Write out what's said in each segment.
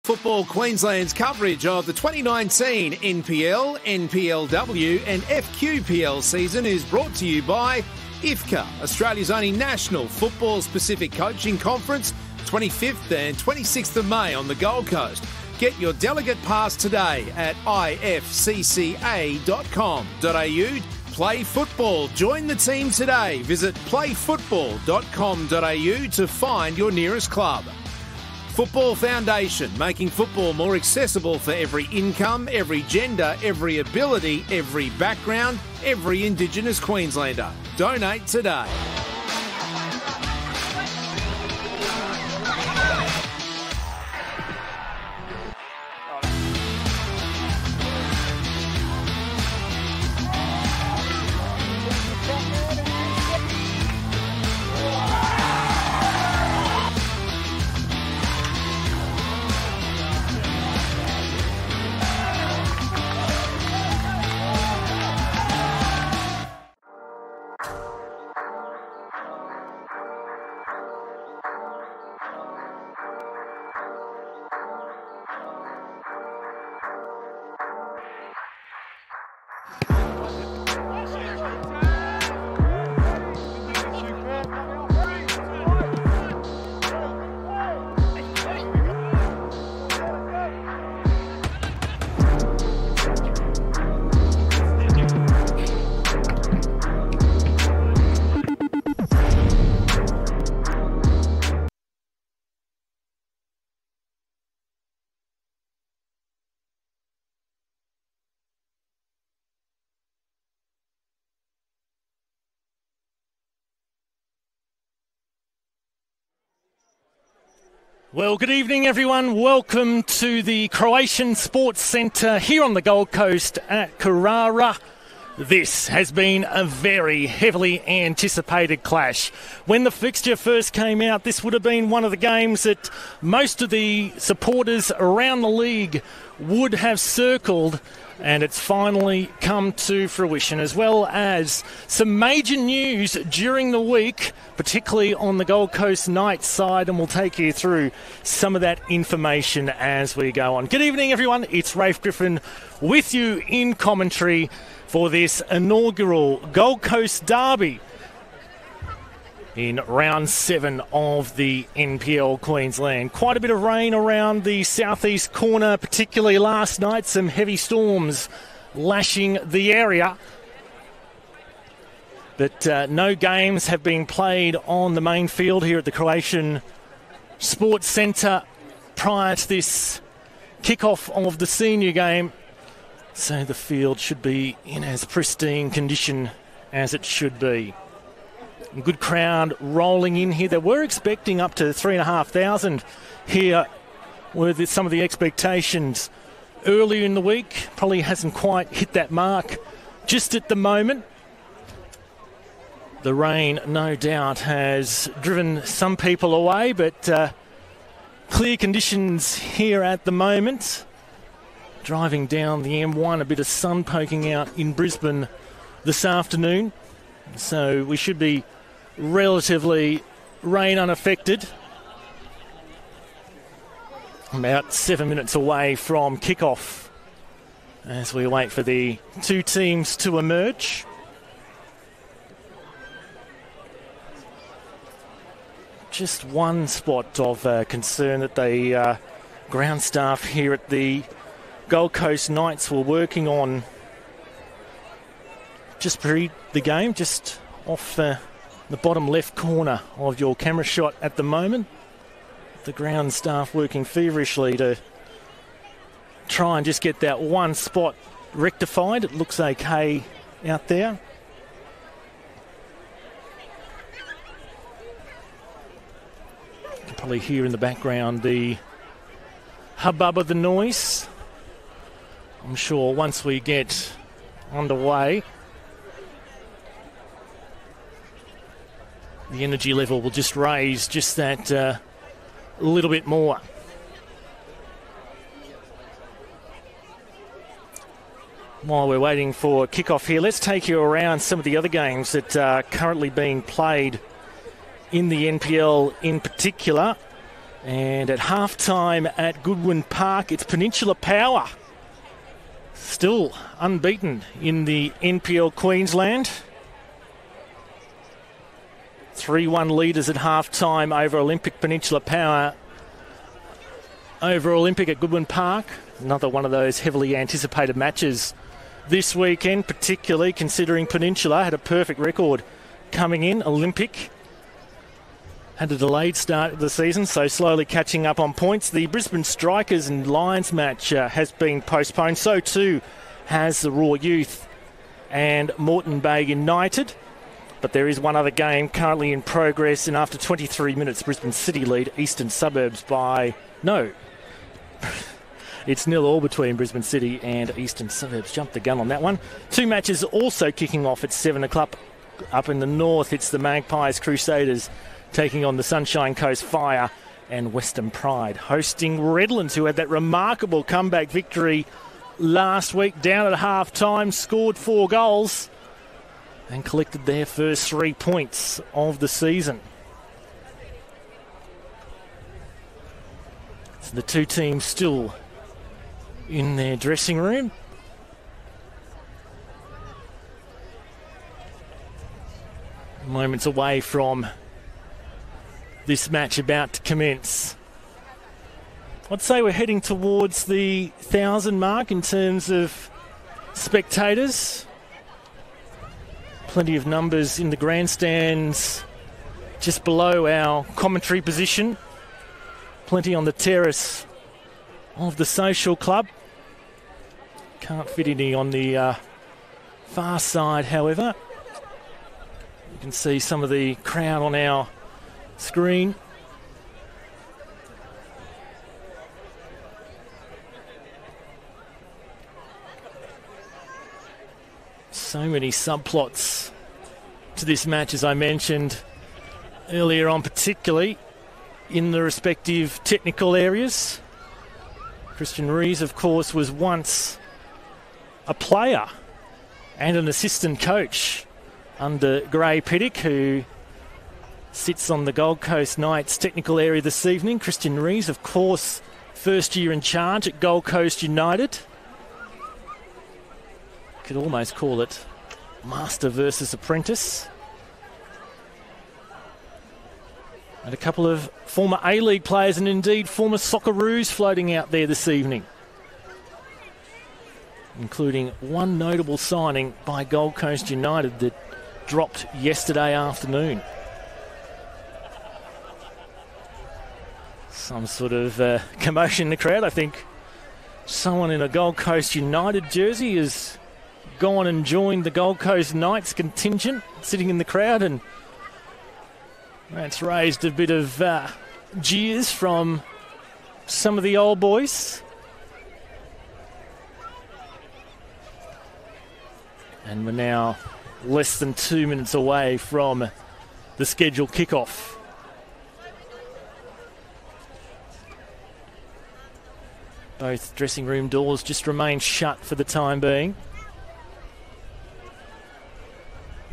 Football Queensland's coverage of the 2019 NPL, NPLW and FQPL season is brought to you by IFCA, Australia's only national football-specific coaching conference, 25th and 26th of May on the Gold Coast. Get your delegate pass today at ifcca.com.au. Play football. Join the team today. Visit playfootball.com.au to find your nearest club. Football Foundation, making football more accessible for every income, every gender, every ability, every background, every Indigenous Queenslander. Donate today. Well, good evening, everyone. Welcome to the Croatian Sports Centre here on the Gold Coast at Carrara. This has been a very heavily anticipated clash. When the fixture first came out, this would have been one of the games that most of the supporters around the league would have circled, and it's finally come to fruition, as well as some major news during the week, particularly on the Gold Coast Knights side, and we'll take you through some of that information as we go on. Good evening, everyone. It's Rafe Griffin with you in commentary for this inaugural Gold Coast derby in round 7 of the NPL Queensland. Quite a bit of rain around the southeast corner, particularly last night. Some heavy storms lashing the area. But no games have been played on the main field here at the Croatian Sports Centre prior to this kickoff of the senior game. So the field should be in as pristine condition as it should be. Good crowd rolling in here. They were expecting up to 3,500 here were some of the expectations earlier in the week. Probably hasn't quite hit that mark just at the moment. The rain, no doubt, has driven some people away, but clear conditions here at the moment. Driving down the M1, a bit of sun poking out in Brisbane this afternoon. So we should be relatively rain unaffected. About 7 minutes away from kickoff as we wait for the two teams to emerge. Just one spot of concern that the ground staff here at the Gold Coast Knights were working on just pre the game, just off the bottom left corner of your camera shot at the moment. The ground staff working feverishly to try and just get that one spot rectified. It looks okay out there. You can probably hear in the background the hubbub of the noise. I'm sure once we get underway, the energy level will just raise just that a little bit more. While we're waiting for kickoff here, let's take you around some of the other games that are currently being played in the NPL in particular. And at half-time at Goodwin Park, it's Peninsula Power. Still unbeaten in the NPL Queensland. 3-1 leaders at half-time over Olympic. Peninsula Power over Olympic at Goodwin Park. Another one of those heavily anticipated matches this weekend, particularly considering Peninsula had a perfect record coming in. Olympic had a delayed start of the season, so slowly catching up on points. The Brisbane Strikers and Lions match has been postponed. So too has the Raw Youth and Moreton Bay United. But there is one other game currently in progress, and after 23 minutes, Brisbane City lead Eastern Suburbs by... No. It's 0-0 between Brisbane City and Eastern Suburbs. Jumped the gun on that one. Two matches also kicking off at 7 o'clock. Up in the north, it's the Magpies Crusaders taking on the Sunshine Coast Fire, and Western Pride hosting Redlands, who had that remarkable comeback victory last week down at half-time, scored 4 goals and collected their first 3 points of the season. So the two teams still in their dressing room. Moments away from this match about to commence. I'd say we're heading towards the 1,000 mark in terms of spectators. Plenty of numbers in the grandstands just below our commentary position. Plenty on the terrace of the social club. Can't fit any on the far side, however. You can see some of the crowd on our screen. So many subplots to this match, as I mentioned earlier on, particularly in the respective technical areas. Christian Rees, of course, was once a player and an assistant coach under Gray Pittick, who sits on the Gold Coast Knights technical area this evening. Christian Rees, of course, first year in charge at Gold Coast United. Could almost call it master versus apprentice. And a couple of former A-League players and indeed former Socceroos floating out there this evening, including one notable signing by Gold Coast United that dropped yesterday afternoon. Some sort of commotion in the crowd. I think someone in a Gold Coast United jersey has gone and joined the Gold Coast Knights contingent sitting in the crowd, and that's raised a bit of jeers from some of the old boys. And we're now less than 2 minutes away from the scheduled kickoff. Both dressing room doors just remain shut for the time being.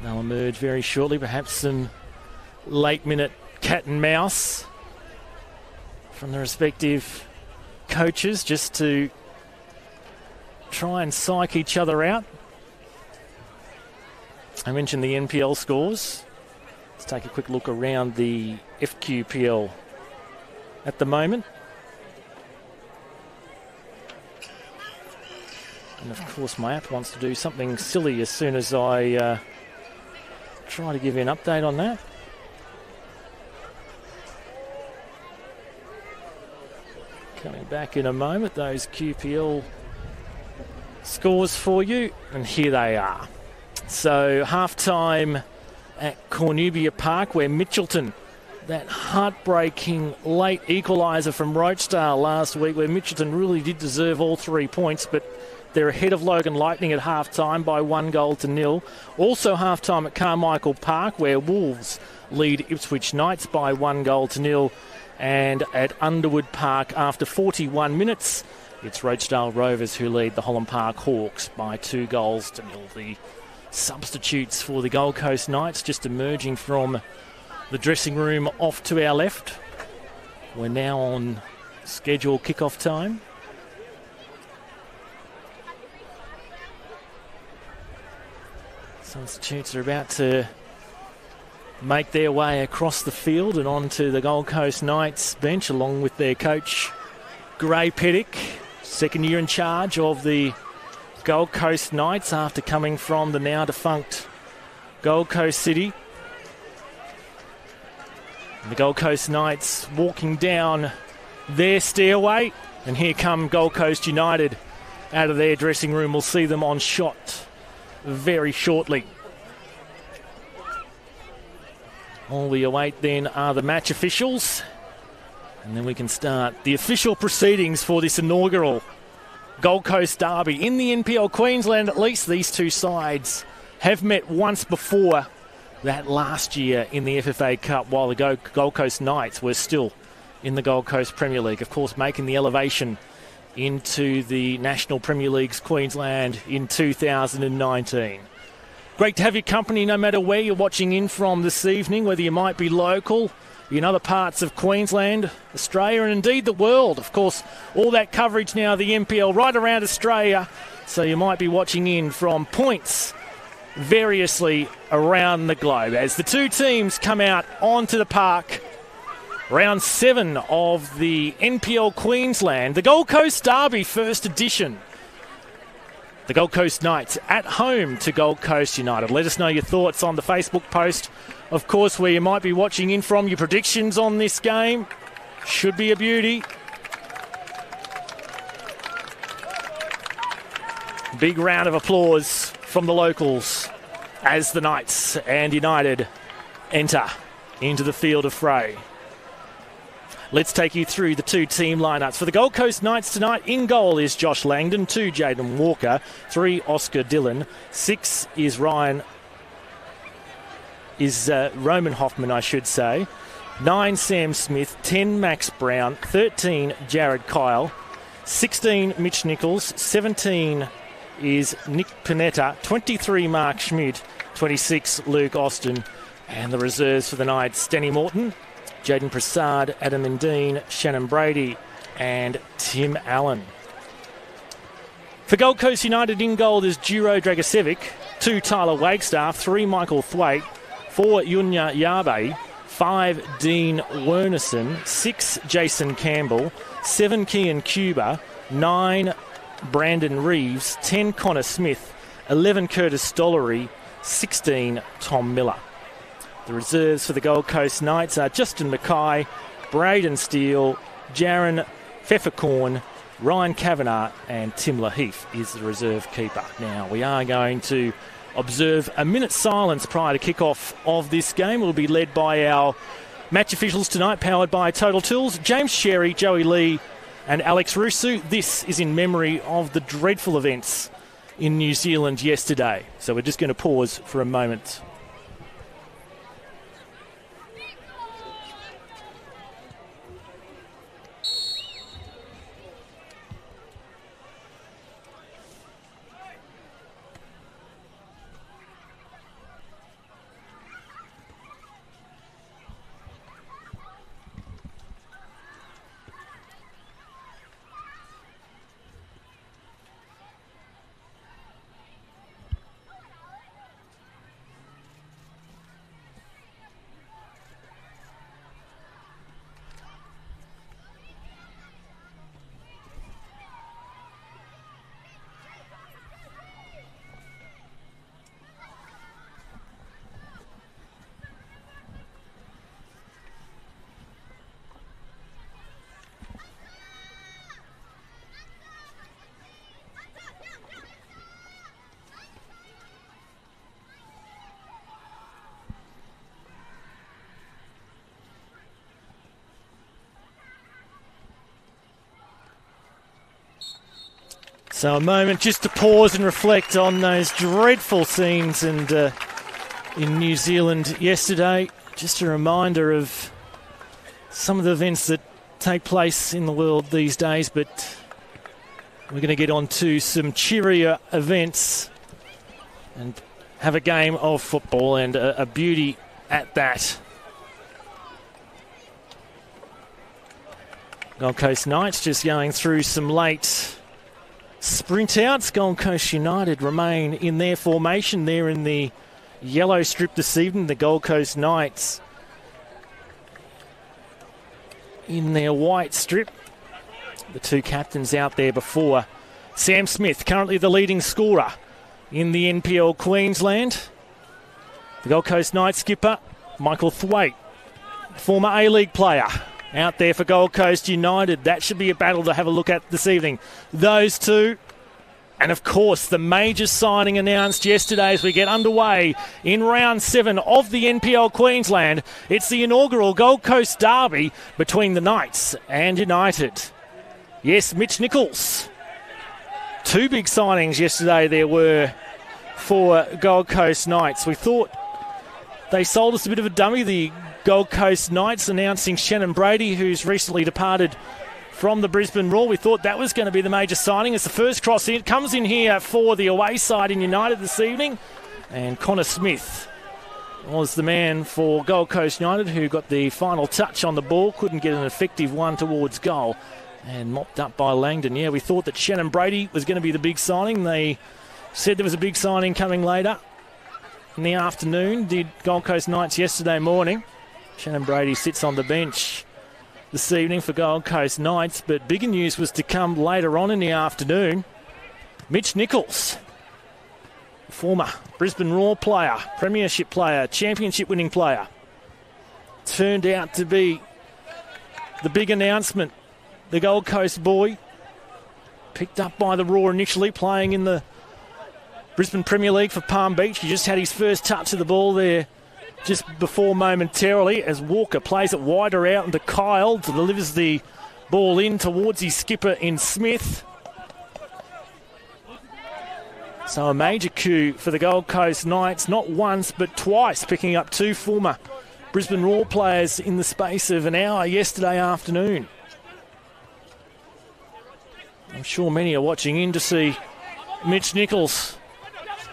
They'll emerge very shortly, perhaps some late-minute cat and mouse from the respective coaches just to try and psych each other out. I mentioned the NPL scores. Let's take a quick look around the FQPL at the moment. And of course my app wants to do something silly as soon as I try to give you an update on that. Coming back in a moment, those QPL scores for you, and here they are. So half-time at Cornubia Park, where Mitchelton, that heartbreaking late equaliser from Rochdale last week, where Mitchelton really did deserve all 3 points, but they're ahead of Logan Lightning at half-time by 1-0. Also half-time at Carmichael Park, where Wolves lead Ipswich Knights by 1-0. And at Underwood Park, after 41 minutes, it's Rochdale Rovers who lead the Holland Park Hawks by 2-0. The substitutes for the Gold Coast Knights just emerging from the dressing room off to our left. We're now on scheduled kickoff time. Substitutes are about to make their way across the field and onto the Gold Coast Knights bench along with their coach, Gray Pettick, second year in charge of the Gold Coast Knights after coming from the now defunct Gold Coast City. And the Gold Coast Knights walking down their stairway, and here come Gold Coast United out of their dressing room. We'll see them on shot very shortly. All we await then are the match officials, and then we can start the official proceedings for this inaugural Gold Coast derby. In the NPL Queensland, at least, these two sides have met once before, that last year in the FFA Cup, while the Gold Coast Knights were still in the Gold Coast Premier League. Of course, making the elevation into the National Premier Leagues Queensland in 2019. Great to have your company no matter where you're watching in from this evening, whether you might be local, in other parts of Queensland, Australia, and indeed the world. Of course, all that coverage now, the NPL, right around Australia. So you might be watching in from points variously around the globe as the two teams come out onto the park. Round 7 of the NPL Queensland, the Gold Coast Derby first edition. The Gold Coast Knights at home to Gold Coast United. Let us know your thoughts on the Facebook post, of course, where you might be watching in from. Your predictions on this game should be a beauty. Big round of applause from the locals as the Knights and United enter into the field of fray. Let's take you through the two team lineups. For the Gold Coast Knights tonight, in goal is Josh Langdon, 2 Jaden Walker, 3 Oscar Dillon, 6 is Roman Hoffman, I should say, 9 Sam Smith, 10 Max Brown, 13 Jared Kyle, 16 Mitch Nichols, 17 is Nick Panetta, 23 Mark Schmidt, 26 Luke Austin, and the reserves for the Knights, Danny Morton, Jaden Prasad, Adam Indeen, Shannon Brady and Tim Allen. For Gold Coast United, in goal is Juro Dragosevic, 2 Tyler Wagstaff, 3 Michael Thwaite, 4 Yunya Yabe, 5 Dean Wernerson, 6 Jason Campbell, 7 Kian Cuba, 9 Brandon Reeves, 10 Connor Smith, 11 Curtis Stollery, 16 Tom Miller. The reserves for the Gold Coast Knights are Justin Mackay, Braden Steele, Jaron Pfefferkorn, Ryan Kavanagh and Tim Laheath is the reserve keeper. Now, we are going to observe a minute's silence prior to kickoff of this game. It will be led by our match officials tonight, powered by Total Tools, James Sherry, Joey Lee and Alex Rusu. This is in memory of the dreadful events in New Zealand yesterday. So we're just going to pause for a moment. So a moment just to pause and reflect on those dreadful scenes and in New Zealand yesterday. Just a reminder of some of the events that take place in the world these days, but we're going to get on to some cheerier events and have a game of football, and a beauty at that. Gold Coast Knights just going through some late sprint outs. Gold Coast United remain in their formation there in the yellow strip this evening. The Gold Coast Knights in their white strip. The two captains out there before. Sam Smith, currently the leading scorer in the NPL Queensland. The Gold Coast Knights skipper, Michael Thwaite, former A-League player, out there for Gold Coast United. That should be a battle to have a look at this evening. Those two. And, of course, the major signing announced yesterday as we get underway in round 7 of the NPL Queensland. It's the inaugural Gold Coast derby between the Knights and United. Yes, Mitch Nichols. Two big signings yesterday there were for Gold Coast Knights. We thought they sold us a bit of a dummy, the Gold Coast Knights, announcing Shannon Brady, who's recently departed from the Brisbane Roar. We thought that was going to be the major signing. It's the first cross in. It comes in here for the away side in United this evening. And Connor Smith was the man for Gold Coast United who got the final touch on the ball. Couldn't get an effective one towards goal. And mopped up by Langdon. Yeah, we thought that Shannon Brady was going to be the big signing. They said there was a big signing coming later in the afternoon. Did Gold Coast Knights yesterday morning. Shannon Brady sits on the bench this evening for Gold Coast Knights, but bigger news was to come later on in the afternoon. Mitch Nichols, former Brisbane Roar player, premiership player, championship winning player, turned out to be the big announcement. The Gold Coast boy, picked up by the Roar initially, playing in the Brisbane Premier League for Palm Beach. He just had his first touch of the ball there just before momentarily as Walker plays it wider out into Kyle, delivers the ball in towards his skipper in Smith. So a major coup for the Gold Coast Knights, not once but twice, picking up two former Brisbane Roar players in the space of an hour yesterday afternoon. I'm sure many are watching in to see Mitch Nichols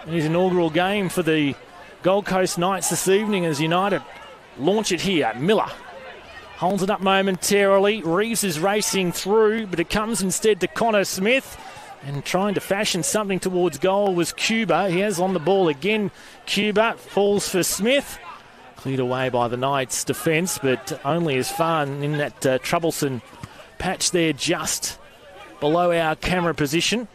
in his inaugural game for the Gold Coast Knights this evening as United launch it here. Miller holds it up momentarily. Reeves is racing through, but it comes instead to Connor Smith. And trying to fashion something towards goal was Cuba. He has on the ball again. Cuba falls for Smith. Cleared away by the Knights' defence, but only as far in that troublesome patch there just below our camera position.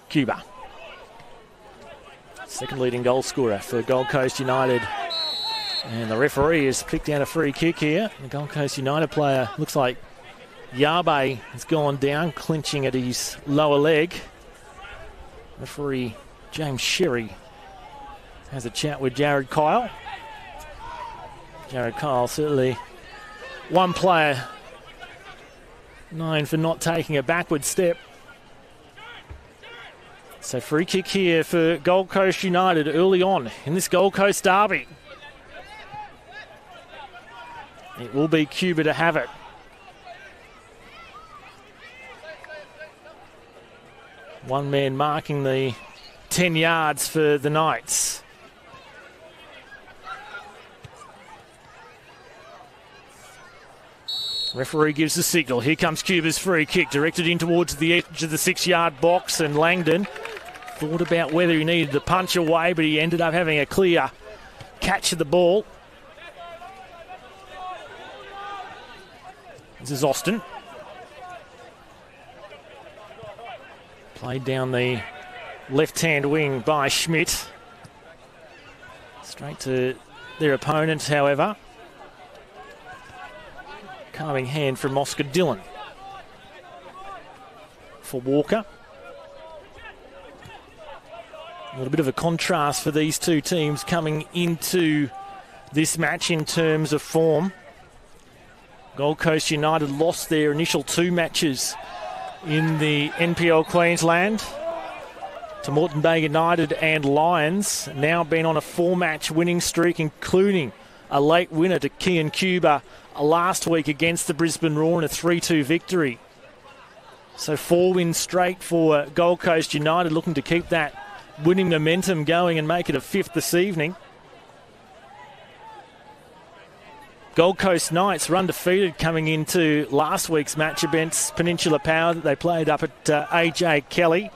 Cuba, second leading goal scorer for Gold Coast United. And the referee has picked out a free kick here. The Gold Coast United player, looks like Yabe has gone down, clinching at his lower leg. Referee James Sherry has a chat with Jared Kyle. Jared Kyle, certainly one player known for not taking a backward step. So free kick here for Gold Coast United early on in this Gold Coast derby. It will be Cuba to have it. One man marking the 10 yards for the Knights. Referee gives the signal. Here comes Cuba's free kick, directed in towards the edge of the 6-yard box, and Langdon thought about whether he needed to punch away, but he ended up having a clear catch of the ball. This is Austin. Played down the left-hand wing by Schmidt. Straight to their opponent, however. Carving hand from Oscar Dillon. For Walker. A little bit of a contrast for these two teams coming into this match in terms of form. Gold Coast United lost their initial 2 matches in the NPL Queensland to Moreton Bay United and Lions. Now been on a 4-match winning streak, including a late winner to Kian Cuba last week against the Brisbane Roar in a 3-2 victory. So 4 wins straight for Gold Coast United, looking to keep that winning momentum going and make it a 5th this evening. Gold Coast Knights were undefeated coming into last week's match against Peninsula Power that they played up at AJ Kelly.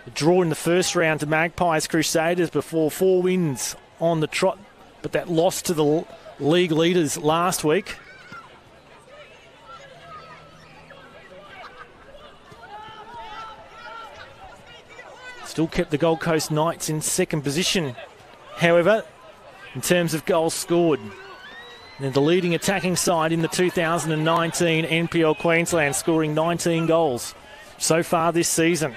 A draw in the first round to Magpies Crusaders before 4 wins on the trot, but that loss to the league leaders last week. Still kept the Gold Coast Knights in second position, however, in terms of goals scored. They're the leading attacking side in the 2019 NPL Queensland, scoring 19 goals so far this season.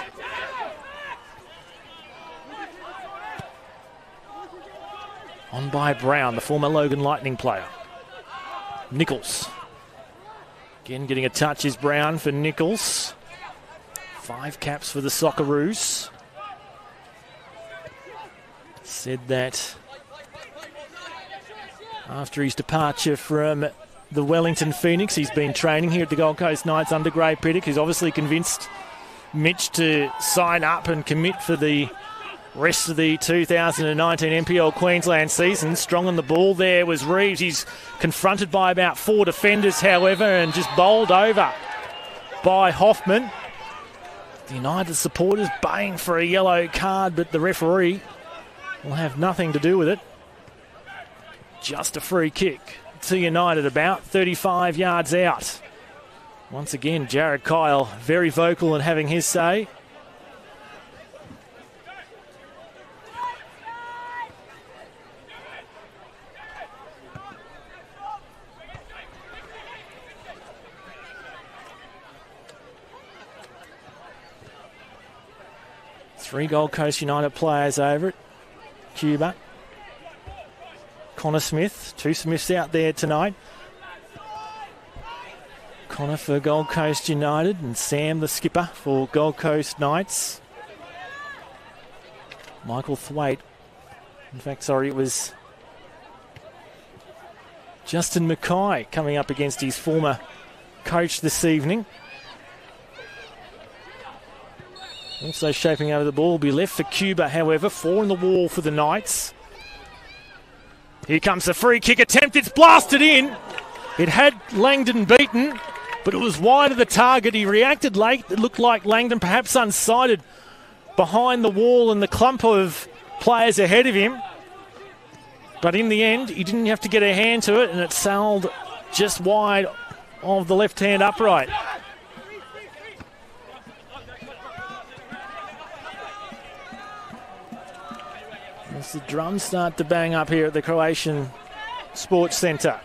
On by Brown, the former Logan Lightning player. Nichols. Again, getting a touch is Brown for Nichols. 5 caps for the Socceroos. Said that after his departure from the Wellington Phoenix, he's been training here at the Gold Coast Knights under Gray Pittock, who's obviously convinced Mitch to sign up and commit for the rest of the 2019 NPL Queensland season. Strong on the ball there was Reeves. He's confronted by about 4 defenders, however, and just bowled over by Hoffman. The United supporters baying for a yellow card, but the referee will have nothing to do with it. Just a free kick to United, about 35 yards out. Once again, Jared Kyle very vocal and having his say. Three Gold Coast United players over it. Cuba. Connor Smith. 2 Smiths out there tonight. Connor for Gold Coast United and Sam the skipper for Gold Coast Knights. Michael Thwaite. In fact, sorry, it was Justin Mackay coming up against his former coach this evening. Also shaping over the ball will be left for Cuba, however. 4 in the wall for the Knights. Here comes the free kick attempt. It's blasted in. It had Langdon beaten, but it was wide of the target. He reacted late. It looked like Langdon perhaps unsighted behind the wall and the clump of players ahead of him. But in the end, he didn't have to get a hand to it, and it sailed just wide of the left-hand upright. As the drums start to bang up here at the Croatian Sports Centre.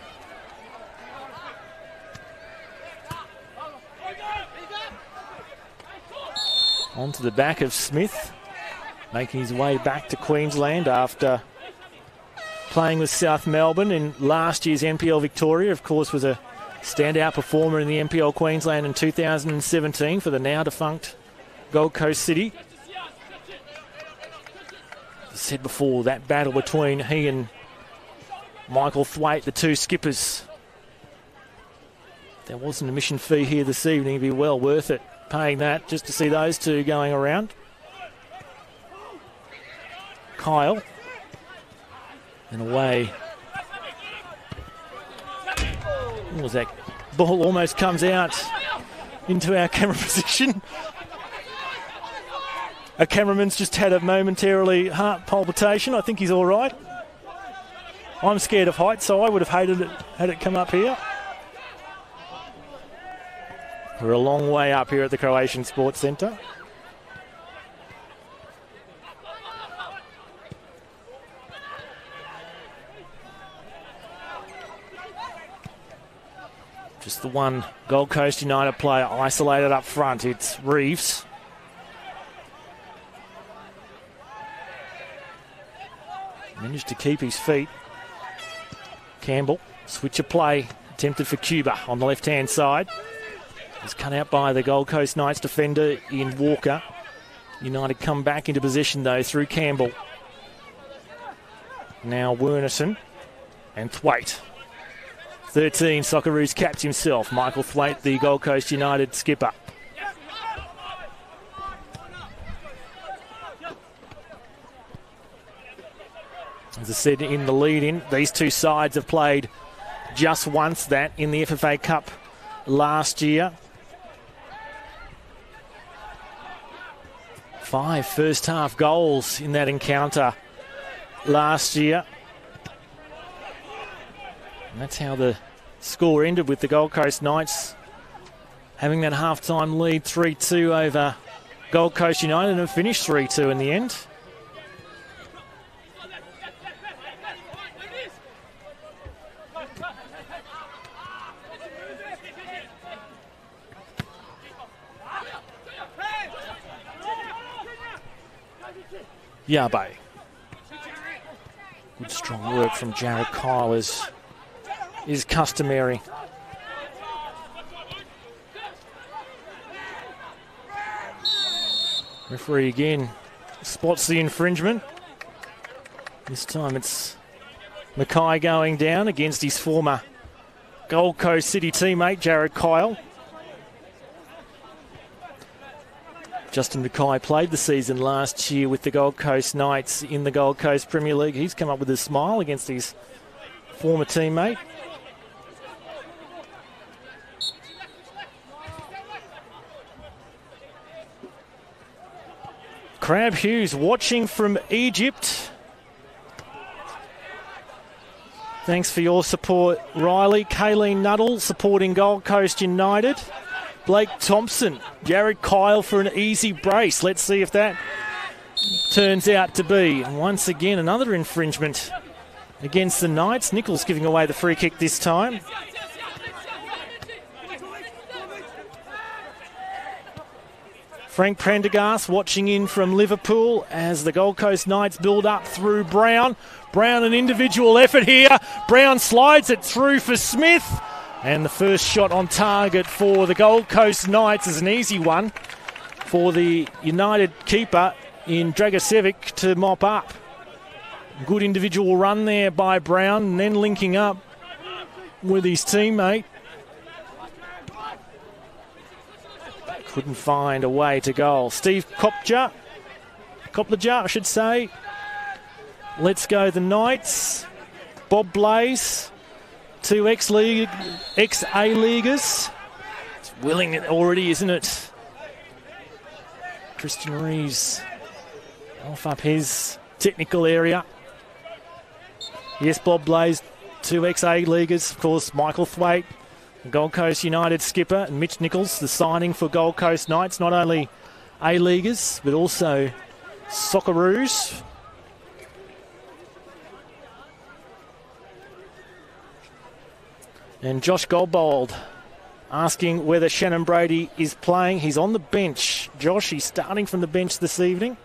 Onto the back of Smith, making his way back to Queensland after playing with South Melbourne in last year's NPL Victoria. Of course, was a standout performer in the NPL Queensland in 2017 for the now defunct Gold Coast City. Said before, that battle between he and Michael Thwaite, the 2 skippers. If there wasn't a admission fee here this evening, it'd be well worth it paying that just to see those 2 going around. Kyle. And away. What was that? Ball almost comes out into our camera position. A cameraman's just had a momentarily heart palpitation. I think he's all right. I'm scared of heights, so I would have hated it had it come up here. We're a long way up here at the Croatian Sports Centre. Just the one Gold Coast United player isolated up front. It's Reeves. Managed to keep his feet. Campbell, switch of play, attempted for Cuba on the left-hand side. It's cut out by the Gold Coast Knights defender in Walker. United come back into position though through Campbell. Now Wernerton and Thwaite. 13, Socceroos capped himself. Michael Thwaite, the Gold Coast United skipper. As I said in the lead-in, these two sides have played just once, that in the FFA Cup last year. 5 first-half goals in that encounter last year. And that's how the score ended, with the Gold Coast Knights having that half-time lead 3-2 over Gold Coast United, and finished 3-2 in the end. Yabe. Good strong work from Jared Kyle is customary. Referee again spots the infringement. This time it's Mackay going down against his former Gold Coast City teammate Jared Kyle. Justin Mackay played the season last year with the Gold Coast Knights in the Gold Coast Premier League. He's come up with a smile against his former teammate. Crab Hughes watching from Egypt. Thanks for your support, Riley. Kayleen Nuttall supporting Gold Coast United. Blake Thompson, Jared Kyle for an easy brace. Let's see if that turns out to be. Once again, another infringement against the Knights. Nichols giving away the free kick this time. Frank Prendergast watching in from Liverpool as the Gold Coast Knights build up through Brown. Brown, an individual effort here. Brown slides it through for Smith. And the first shot on target for the Gold Coast Knights is an easy one for the United keeper in Dragosevic to mop up. Good individual run there by Brown, and then linking up with his teammate. Couldn't find a way to goal. Steve Kopja, I should say. Let's go the Knights. Bob Blaze. 2 ex-A-Leaguers. It's willing already, isn't it? Christian Reeves off up his technical area. Yes, Bob Blaze, 2 ex-A-Leaguers. Of course, Michael Thwaite, the Gold Coast United skipper, and Mitch Nichols, the signing for Gold Coast Knights. Not only A-Leaguers, but also Socceroos. And Josh Goldbold asking whether Shannon Brady is playing. He's on the bench. Josh, he's starting from the bench this evening.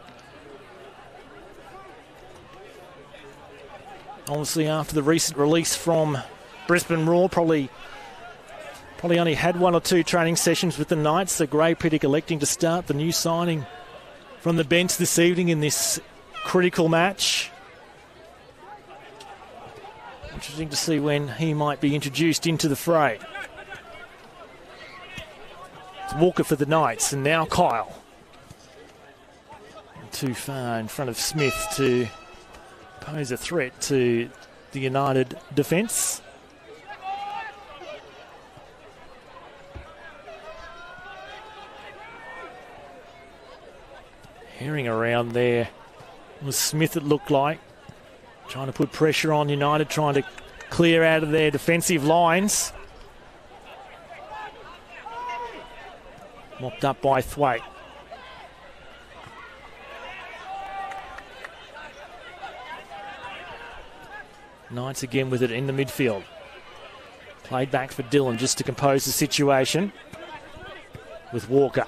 Obviously, after the recent release from Brisbane Roar, probably only had 1 or 2 training sessions with the Knights. So Gray Pittick electing to start the new signing from the bench this evening in this critical match. Interesting to see when he might be introduced into the fray. It's Walker for the Knights, and now Kyle. Too far in front of Smith to pose a threat to the United defence. Herring around there was Smith, it looked like. Trying to put pressure on United, trying to clear out of their defensive lines. Mopped up by Thwaite. Knights again with it in the midfield. Played back for Dillon just to compose the situation with Walker.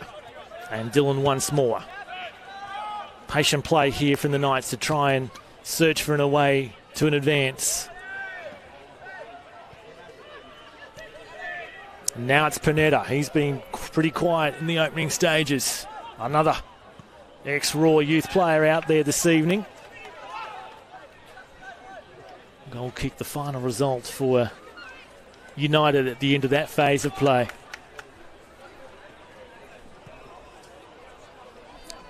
And Dillon once more. Patient play here from the Knights to try and search for a way to an advance. And now it's Panetta. He's been pretty quiet in the opening stages. Another ex-Raw youth player out there this evening. Goal kick, the final result for United at the end of that phase of play.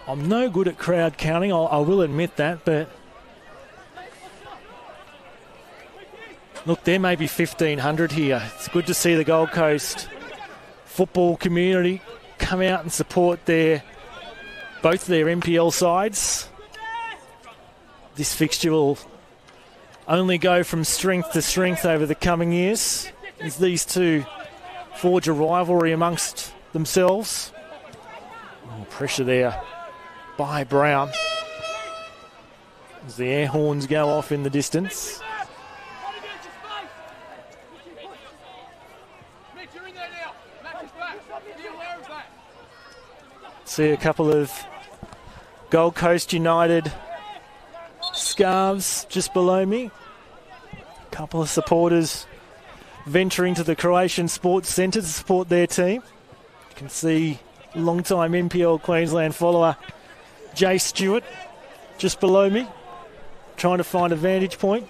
I'm no good at crowd counting, I will admit that, but look, there may be 1,500 here. It's good to see the Gold Coast football community come out and support both their NPL sides. This fixture will only go from strength to strength over the coming years as these two forge a rivalry amongst themselves. Oh, pressure there by Brown as the air horns go off in the distance. See a couple of Gold Coast United scarves just below me. A couple of supporters venturing to the Croatian Sports Centre to support their team. You can see long-time NPL Queensland follower Jay Stewart just below me, trying to find a vantage point.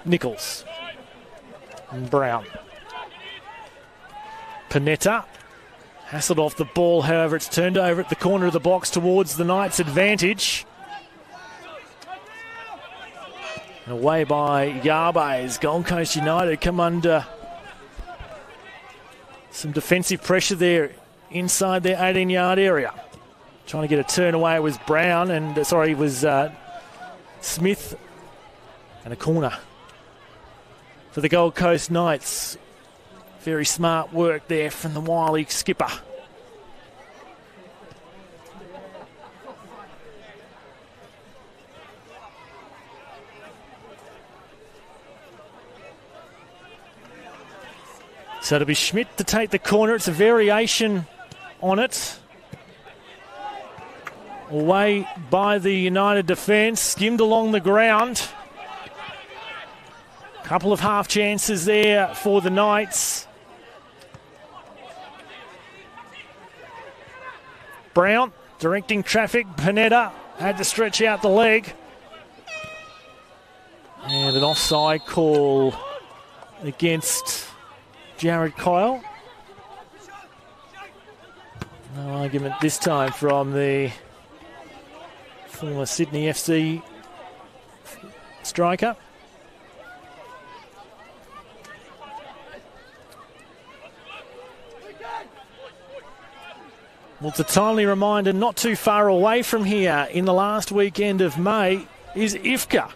Nichols and Brown. Panetta hassled off the ball, however it's turned over at the corner of the box towards the Knights' advantage. And away by Yarbes. Gold Coast United come under some defensive pressure there inside their 18-yard area. Trying to get a turn away was Brown, and it was Smith, and a corner for the Gold Coast Knights. Very smart work there from the wily skipper. So it'll be Schmidt to take the corner. It's a variation on it. Away by the United defence, skimmed along the ground. Couple of half chances there for the Knights. Brown directing traffic. Panetta had to stretch out the leg. And an offside call against Jared Kyle. No argument this time from the former Sydney FC striker. Well, it's a timely reminder, not too far away from here in the last weekend of May is IFCA.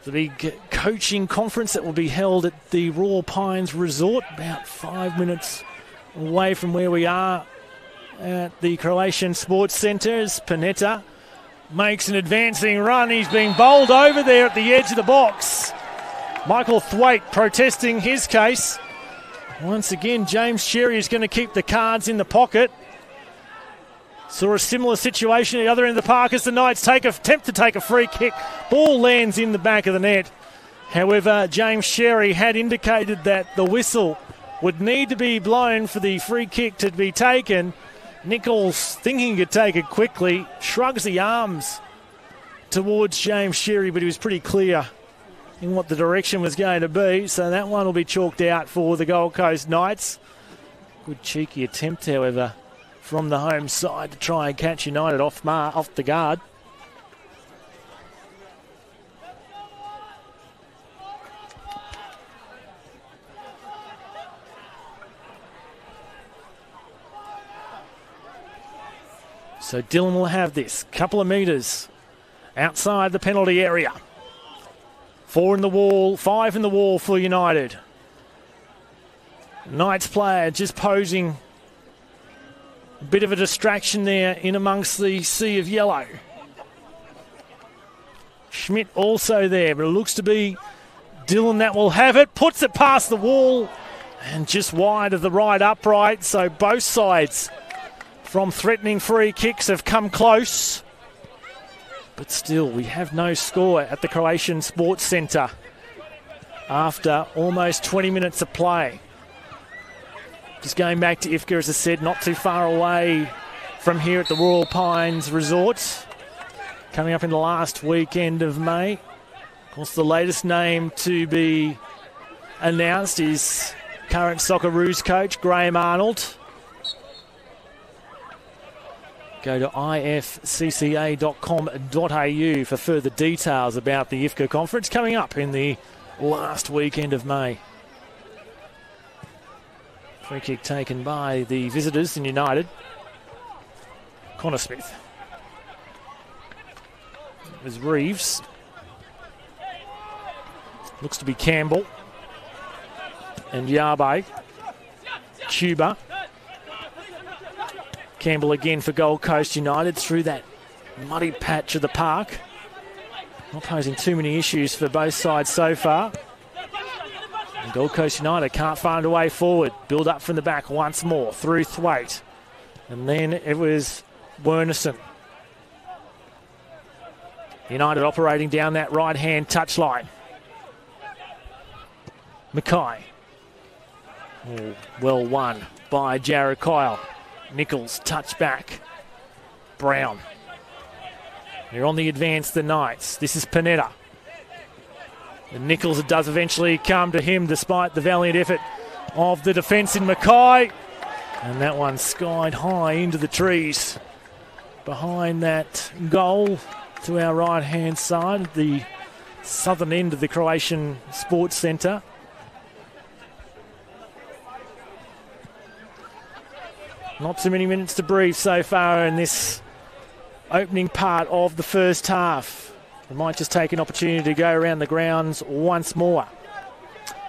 The big coaching conference that will be held at the Royal Pines Resort, about 5 minutes away from where we are at the Croatian Sports Centre. As Panetta makes an advancing run. He's being bowled over there at the edge of the box. Michael Thwaite protesting his case. Once again, James Sherry is going to keep the cards in the pocket. Saw a similar situation at the other end of the park as the Knights attempt to take a free kick. Ball lands in the back of the net. However, James Sherry had indicated that the whistle would need to be blown for the free kick to be taken. Nichols, thinking he could take it quickly, shrugs the arms towards James Sherry, but he was pretty clear in what the direction was going to be. So that one will be chalked out for the Gold Coast Knights. Good cheeky attempt, however, from the home side to try and catch United off the guard. So Dillon will have this. Couple of metres outside the penalty area. 4 in the wall, 5 in the wall for United. Knights player just posing a bit of a distraction there in amongst the sea of yellow. Schmidt also there, but it looks to be Dillon that will have it. Puts it past the wall and just wide of the right upright. So both sides from threatening free kicks have come close. But still, we have no score at the Croatian Sports Centre after almost 20 minutes of play. Just going back to IFCA, as I said, not too far away from here at the Royal Pines Resort. Coming up in the last weekend of May. Of course, the latest name to be announced is current Socceroos coach Graham Arnold. Go to ifcca.com.au for further details about the IFCA conference coming up in the last weekend of May. Free kick taken by the visitors in United. Connor Smith. It was Reeves. Looks to be Campbell. And Yabe. Cuba. Campbell again for Gold Coast United through that muddy patch of the park. Not posing too many issues for both sides so far. And Gold Coast United can't find a way forward. Build up from the back once more through Thwaite. And then it was Wernerson. United operating down that right-hand touchline. Mackay. Oh, well won by Jared Kyle. Nichols, touch back. Brown. They're on the advance, the Knights. This is Panetta. And Nichols, it does eventually come to him despite the valiant effort of the defence in Mackay. And that one skied high into the trees. Behind that goal to our right-hand side, the southern end of the Croatian Sports Centre. Not too many minutes to breathe so far in this opening part of the first half. We might just take an opportunity to go around the grounds once more.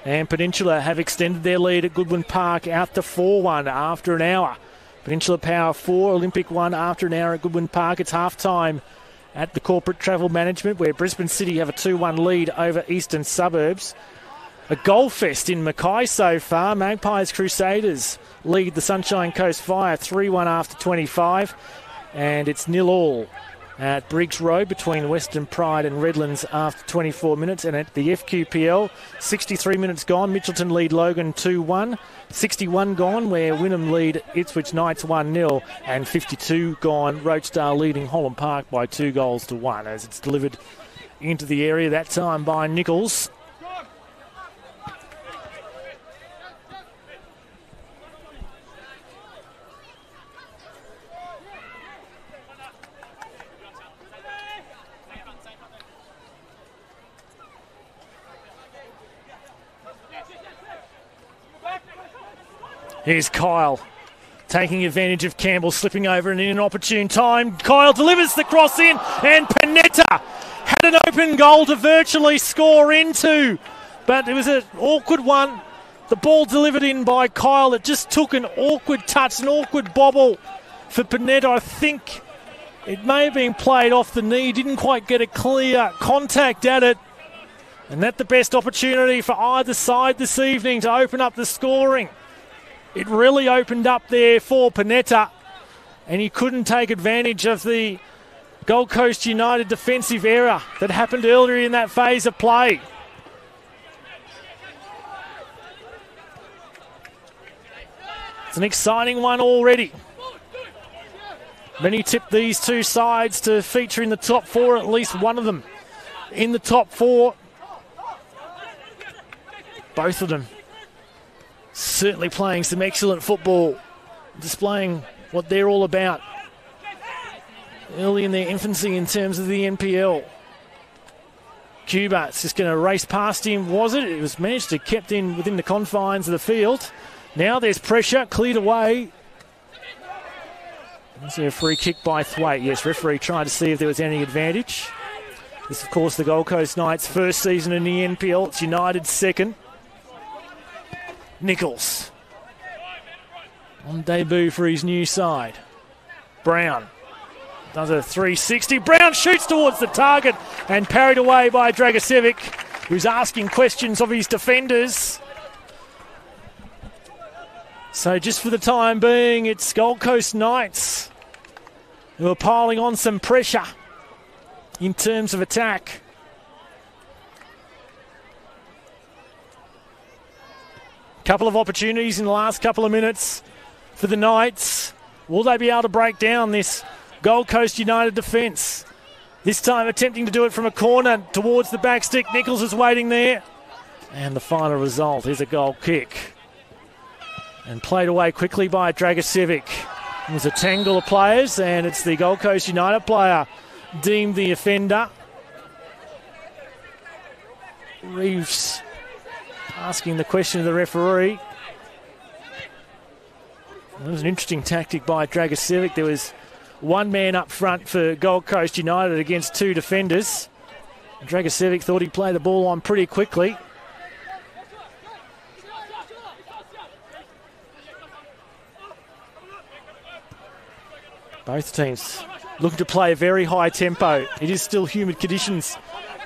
And Peninsula have extended their lead at Goodwin Park out to 4-1 after an hour. Peninsula Power 4, Olympic 1 after an hour at Goodwin Park. It's half-time at the Corporate Travel Management where Brisbane City have a 2-1 lead over Eastern Suburbs. A goal fest in Mackay so far. Magpies Crusaders lead the Sunshine Coast Fire 3-1 after 25. And it's 0-0 at Briggs Road between Western Pride and Redlands after 24 minutes. And at the FQPL, 63 minutes gone. Mitchelton lead Logan 2-1. 61 gone where Wynnum lead Ipswich Knights 1-0. And 52 gone, Rochedale leading Holland Park by 2-1 as it's delivered into the area, that time by Nichols. Here's Kyle, taking advantage of Campbell slipping over and in an opportune time. Kyle delivers the cross in, and Panetta had an open goal to virtually score into. But it was an awkward one. The ball delivered in by Kyle. It just took an awkward touch, an awkward bobble for Panetta. I think it may have been played off the knee. Didn't quite get a clear contact at it. And that's the best opportunity for either side this evening to open up the scoring. It really opened up there for Panetta, and he couldn't take advantage of the Gold Coast United defensive error that happened earlier in that phase of play. It's an exciting one already. Many tip these two sides to feature in the top four, at least one of them in the top four. Both of them certainly playing some excellent football, displaying what they're all about early in their infancy in terms of the NPL. Cuba, it's just going to race past him, was it? It was managed to kept in within the confines of the field. Now there's pressure, cleared away. Is there a free kick by Thwaite? Yes, referee tried to see if there was any advantage. This, of course, the Gold Coast Knights' first season in the NPL. It's United's second. Nichols on debut for his new side. Brown does a 360. Brown shoots towards the target and parried away by Dragosevic, who's asking questions of his defenders. So just for the time being, it's Gold Coast Knights who are piling on some pressure in terms of attack. Couple of opportunities in the last couple of minutes for the Knights. Will they be able to break down this Gold Coast United defence? This time attempting to do it from a corner towards the back stick. Nichols is waiting there. And the final result is a goal kick. And played away quickly by Dragicevic. It was a tangle of players, and it's the Gold Coast United player deemed the offender. Reeves asking the question of the referee. It was an interesting tactic by Dragicevic. There was one man up front for Gold Coast United against two defenders. Dragicevic thought he'd play the ball on pretty quickly. Both teams looking to play a very high tempo. It is still humid conditions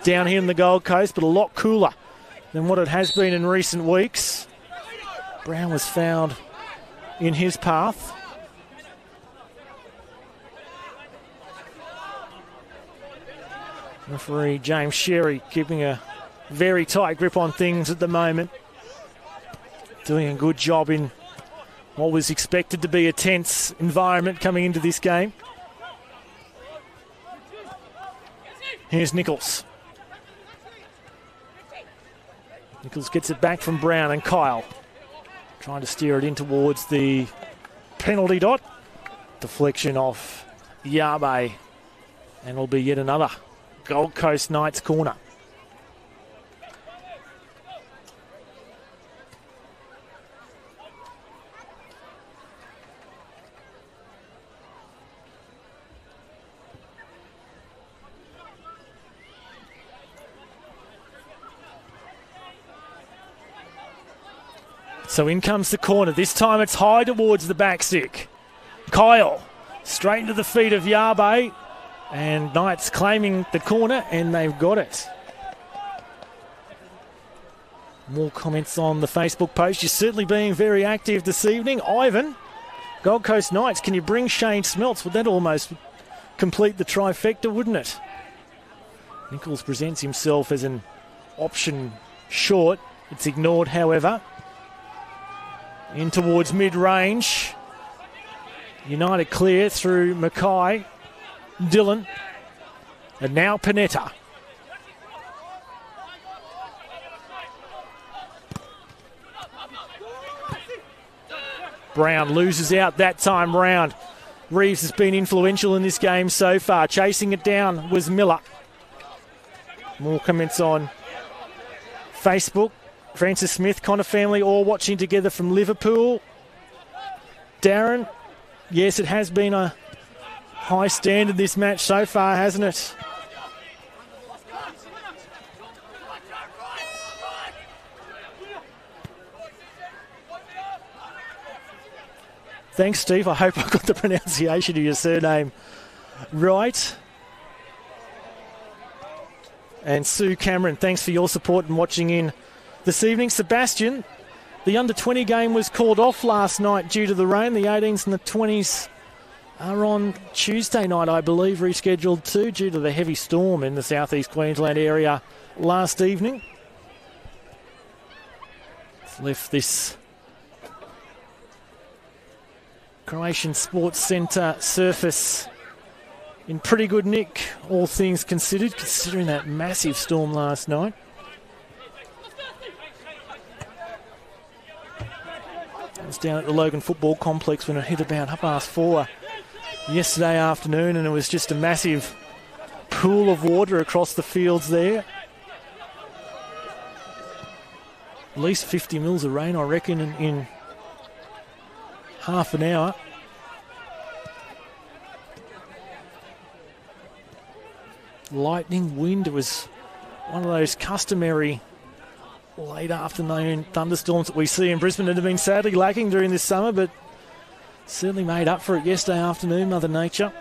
down here in the Gold Coast, but a lot cooler than what it has been in recent weeks. Brown was found in his path. Referee James Sherry keeping a very tight grip on things at the moment. Doing a good job in what was expected to be a tense environment coming into this game. Here's Nichols. Nichols gets it back from Brown and Kyle. Trying to steer it in towards the penalty dot. Deflection off Yabe. And will be yet another Gold Coast Knights corner. So in comes the corner. This time it's high towards the back stick. Kyle straight into the feet of Yabe. And Knights claiming the corner, and they've got it. More comments on the Facebook post. You're certainly being very active this evening. Ivan, Gold Coast Knights, can you bring Shane Smelts? Would that almost complete the trifecta, wouldn't it? Nichols presents himself as an option short. It's ignored, however. In towards mid-range. United clear through Mackay. Dillon. And now Panetta. Brown loses out that time round. Reeves has been influential in this game so far. Chasing it down was Miller. More comments on Facebook. Francis Smith, Connor family, all watching together from Liverpool. Darren, yes, it has been a high standard this match so far, hasn't it? Thanks, Steve. I hope I got the pronunciation of your surname right. And Sue Cameron, thanks for your support and watching in this evening. Sebastian, the under-20 game was called off last night due to the rain. The 18s and the 20s are on Tuesday night, I believe, rescheduled too, due to the heavy storm in the southeast Queensland area last evening. It's left this Croatian Sports Centre surface in pretty good nick, all things considered, considering that massive storm last night. It was down at the Logan Football Complex when it hit about 4:30 yesterday afternoon, and it was just a massive pool of water across the fields there. At least 50 mils of rain, I reckon, in half an hour. Lightning, wind, it was one of those customary late afternoon thunderstorms that we see in Brisbane that have been sadly lacking during this summer, but certainly made up for it yesterday afternoon, Mother Nature.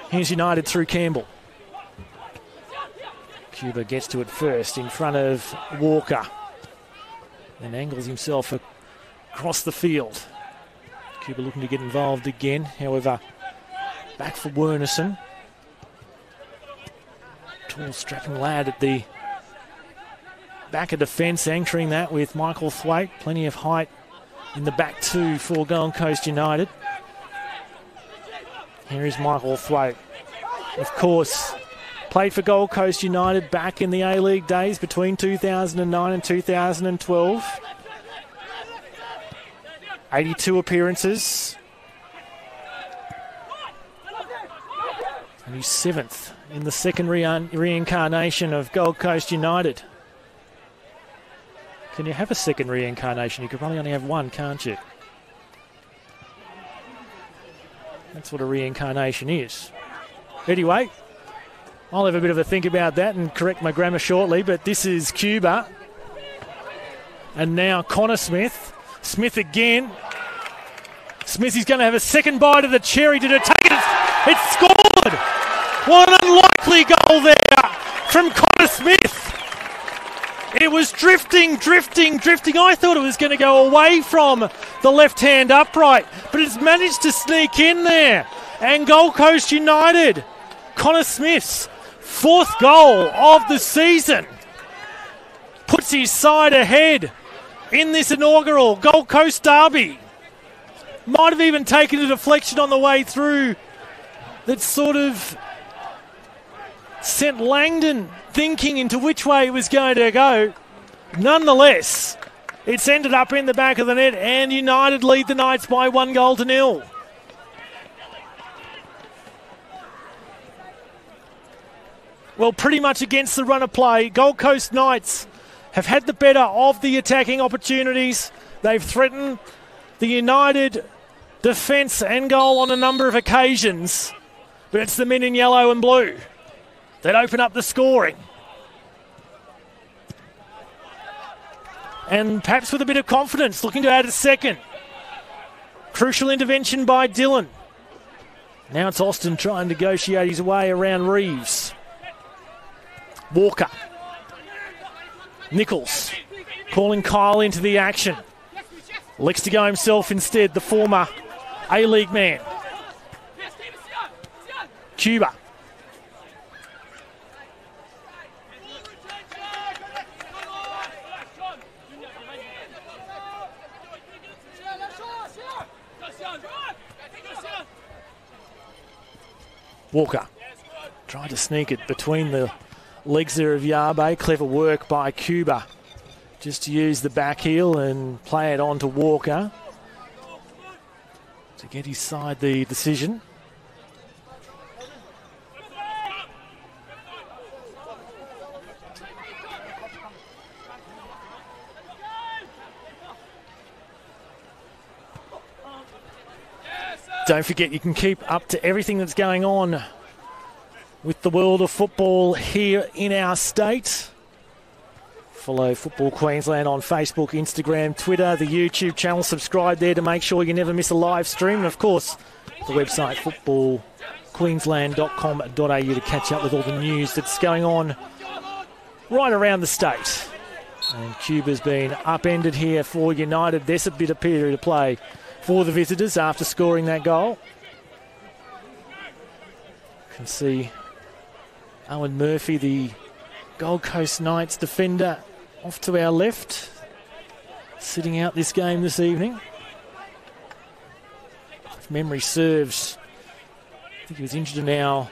Here's United through Campbell. Cuba gets to it first in front of Walker and angles himself across the field. Cuba looking to get involved again, however, back for Wernerson. Tall, strapping lad at the back of defence, anchoring that with Michael Thwaite. Plenty of height in the back two for Gold Coast United. Here is Michael Thwaite. Of course, played for Gold Coast United back in the A-League days between 2009 and 2012. 82 appearances. And he's 7th in the second reincarnation of Gold Coast United. Can you have a second reincarnation? You could probably only have one, can't you? That's what a reincarnation is. Anyway, I'll have a bit of a think about that and correct my grammar shortly, but this is Cuba. And now Connor Smith. Smith again. Smith is going to have a second bite of the cherry. Did it take it? It's scored! What an unlikely goal there from Connor Smith. It was drifting. I thought it was going to go away from the left-hand upright, but it's managed to sneak in there. And Gold Coast United, Connor Smith's 4th goal of the season, puts his side ahead in this inaugural Gold Coast derby. Might have even taken a deflection on the way through that sort of sent Langdon thinking into which way it was going to go. Nonetheless, it's ended up in the back of the net, and United lead the Knights by 1-0. Well, pretty much against the run of play, Gold Coast Knights have had the better of the attacking opportunities. They've threatened the United defence and goal on a number of occasions, but it's the men in yellow and blue that open up the scoring. And perhaps with a bit of confidence, looking to add a second. Crucial intervention by Dillon. Now it's Austin trying to negotiate his way around Reeves. Walker. Nichols calling Kyle into the action. Licks to go himself instead, the former A-League man. Cuba. Walker tried to sneak it between the legs there of Yabe. Clever work by Cuba just to use the back heel and play it on to Walker to get his side the decision. Don't forget, you can keep up to everything that's going on with the world of football here in our state. Follow Football Queensland on Facebook, Instagram, Twitter, the YouTube channel. Subscribe there to make sure you never miss a live stream. And, of course, the website footballqueensland.com.au to catch up with all the news that's going on right around the state. And Cuba's been upended here for United. There's a bit of period of play for the visitors after scoring that goal. You can see Owen Murphy, the Gold Coast Knights defender, off to our left, sitting out this game this evening. If memory serves, I think he was injured in our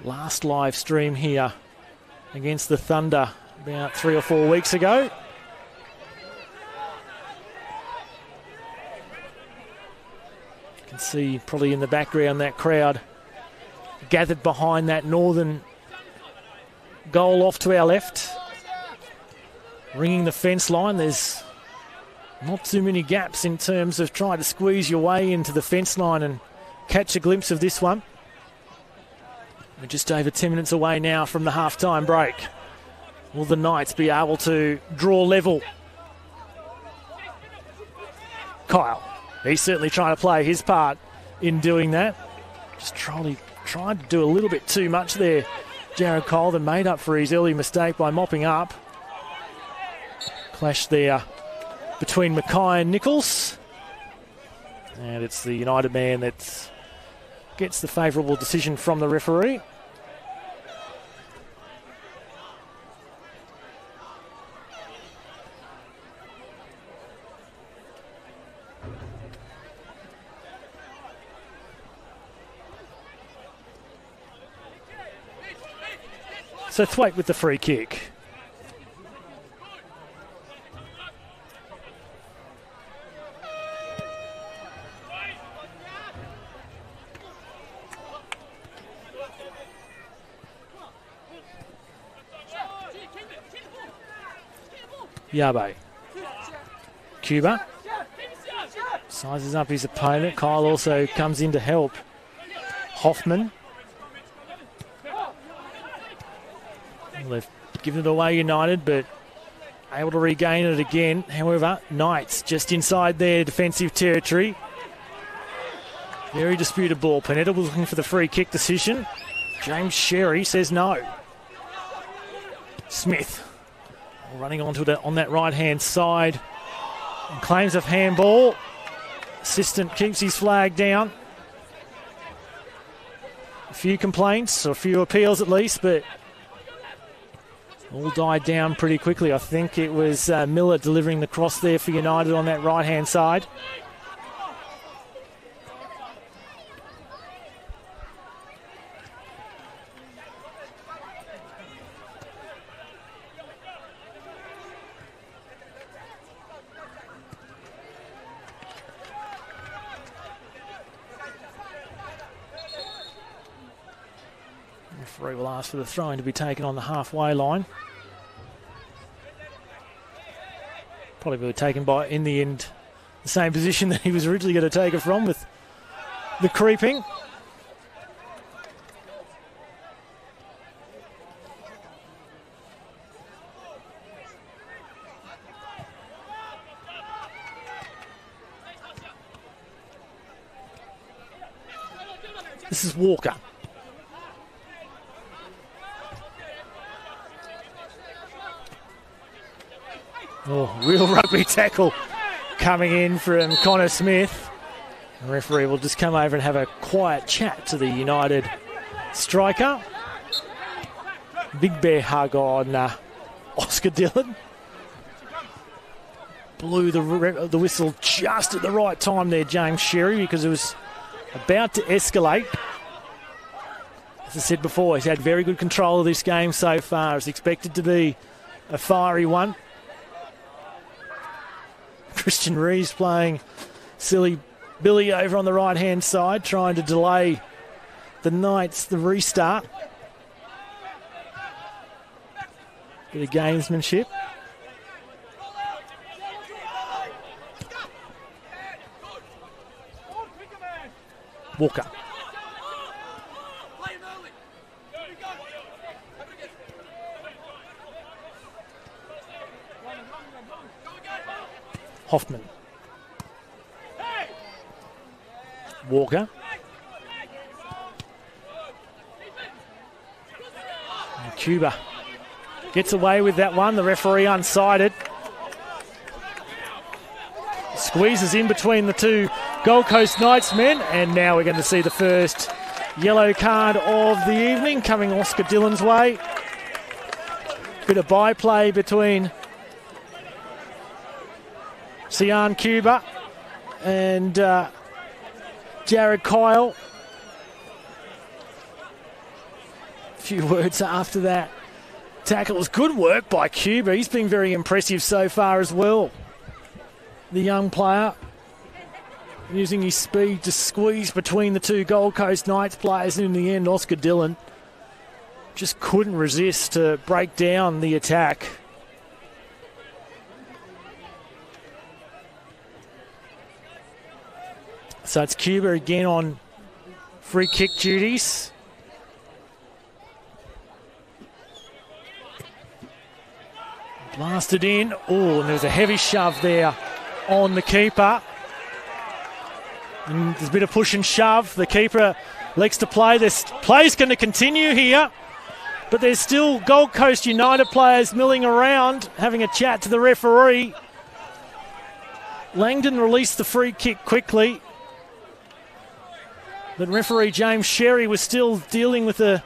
last live stream here against the Thunder about 3 or 4 weeks ago. You can see probably in the background that crowd gathered behind that northern goal off to our left. Ringing the fence line. There's not too many gaps in terms of trying to squeeze your way into the fence line and catch a glimpse of this one. We're just over 10 minutes away now from the half-time break. Will the Knights be able to draw level? Kyle, he's certainly trying to play his part in doing that. Just tried to do a little bit too much there. Jared Colden made up for his early mistake by mopping up. Clash there between Mackay and Nichols. And it's the United man that gets the favourable decision from the referee. So Thwaite with the free kick. Yabe. Cuba sizes up his opponent. Kyle also comes in to help. Hoffman. They've given it away, United, but able to regain it again. However, Knights just inside their defensive territory. Very disputed ball. Panetta was looking for the free kick decision. James Sherry says no. Smith running onto it on that right-hand side. And claims of handball. Assistant keeps his flag down. A few complaints, or a few appeals at least, but all died down pretty quickly. I think it was Miller delivering the cross there for United on that right-hand side. Referee will ask for the throw-in to be taken on the halfway line. Probably will be taken by, in the end, the same position that he was originally going to take it from, with the creeping. This is Walker. Oh, real rugby tackle coming in from Connor Smith. The referee will just come over and have a quiet chat to the United striker. Big bear hug on Oscar Dillon. Blew the whistle just at the right time there, James Sherry, because it was about to escalate. As I said before, he's had very good control of this game so far. It's expected to be a fiery one. Christian Reeves playing silly Billy over on the right-hand side, trying to delay the Knights, the restart. Bit of gamesmanship. Walker. Hoffman. Walker. And Cuba gets away with that one. The referee unsided. Squeezes in between the two Gold Coast Knights men, and now we're going to see the first yellow card of the evening coming Oscar Dillon's way. Bit of byplay between Sian Cuba and Jared Kyle. A few words after that tackle. It was good work by Cuba. He's been very impressive so far as well. The young player using his speed to squeeze between the two Gold Coast Knights players, and in the end Oscar Dillon just couldn't resist to break down the attack. So it's Cuba again on free kick duties. Blasted in. Oh, and there was a heavy shove there on the keeper. And there's a bit of push and shove. The keeper likes to play. This play's going to continue here, but there's still Gold Coast United players milling around, having a chat to the referee. Langdon released the free kick quickly, but referee James Sherry was still dealing with a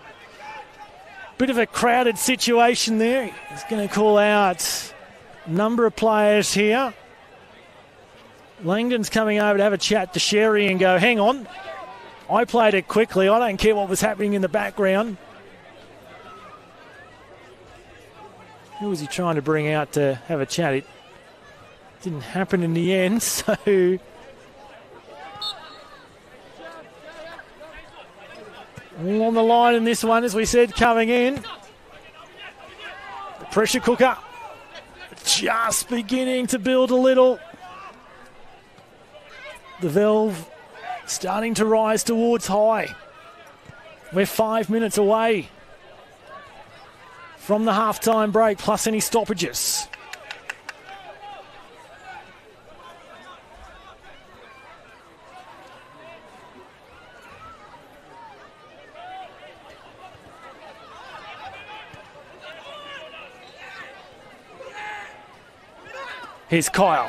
bit of a crowded situation there. He's going to call out a number of players here. Langdon's coming over to have a chat to Sherry and go, hang on, I played it quickly. I don't care what was happening in the background. Who was he trying to bring out to have a chat? It didn't happen in the end, so... all on the line in this one, as we said, coming in. The pressure cooker just beginning to build a little. The valve starting to rise towards high. We're 5 minutes away from the half-time break, plus any stoppages. Here's Kyle.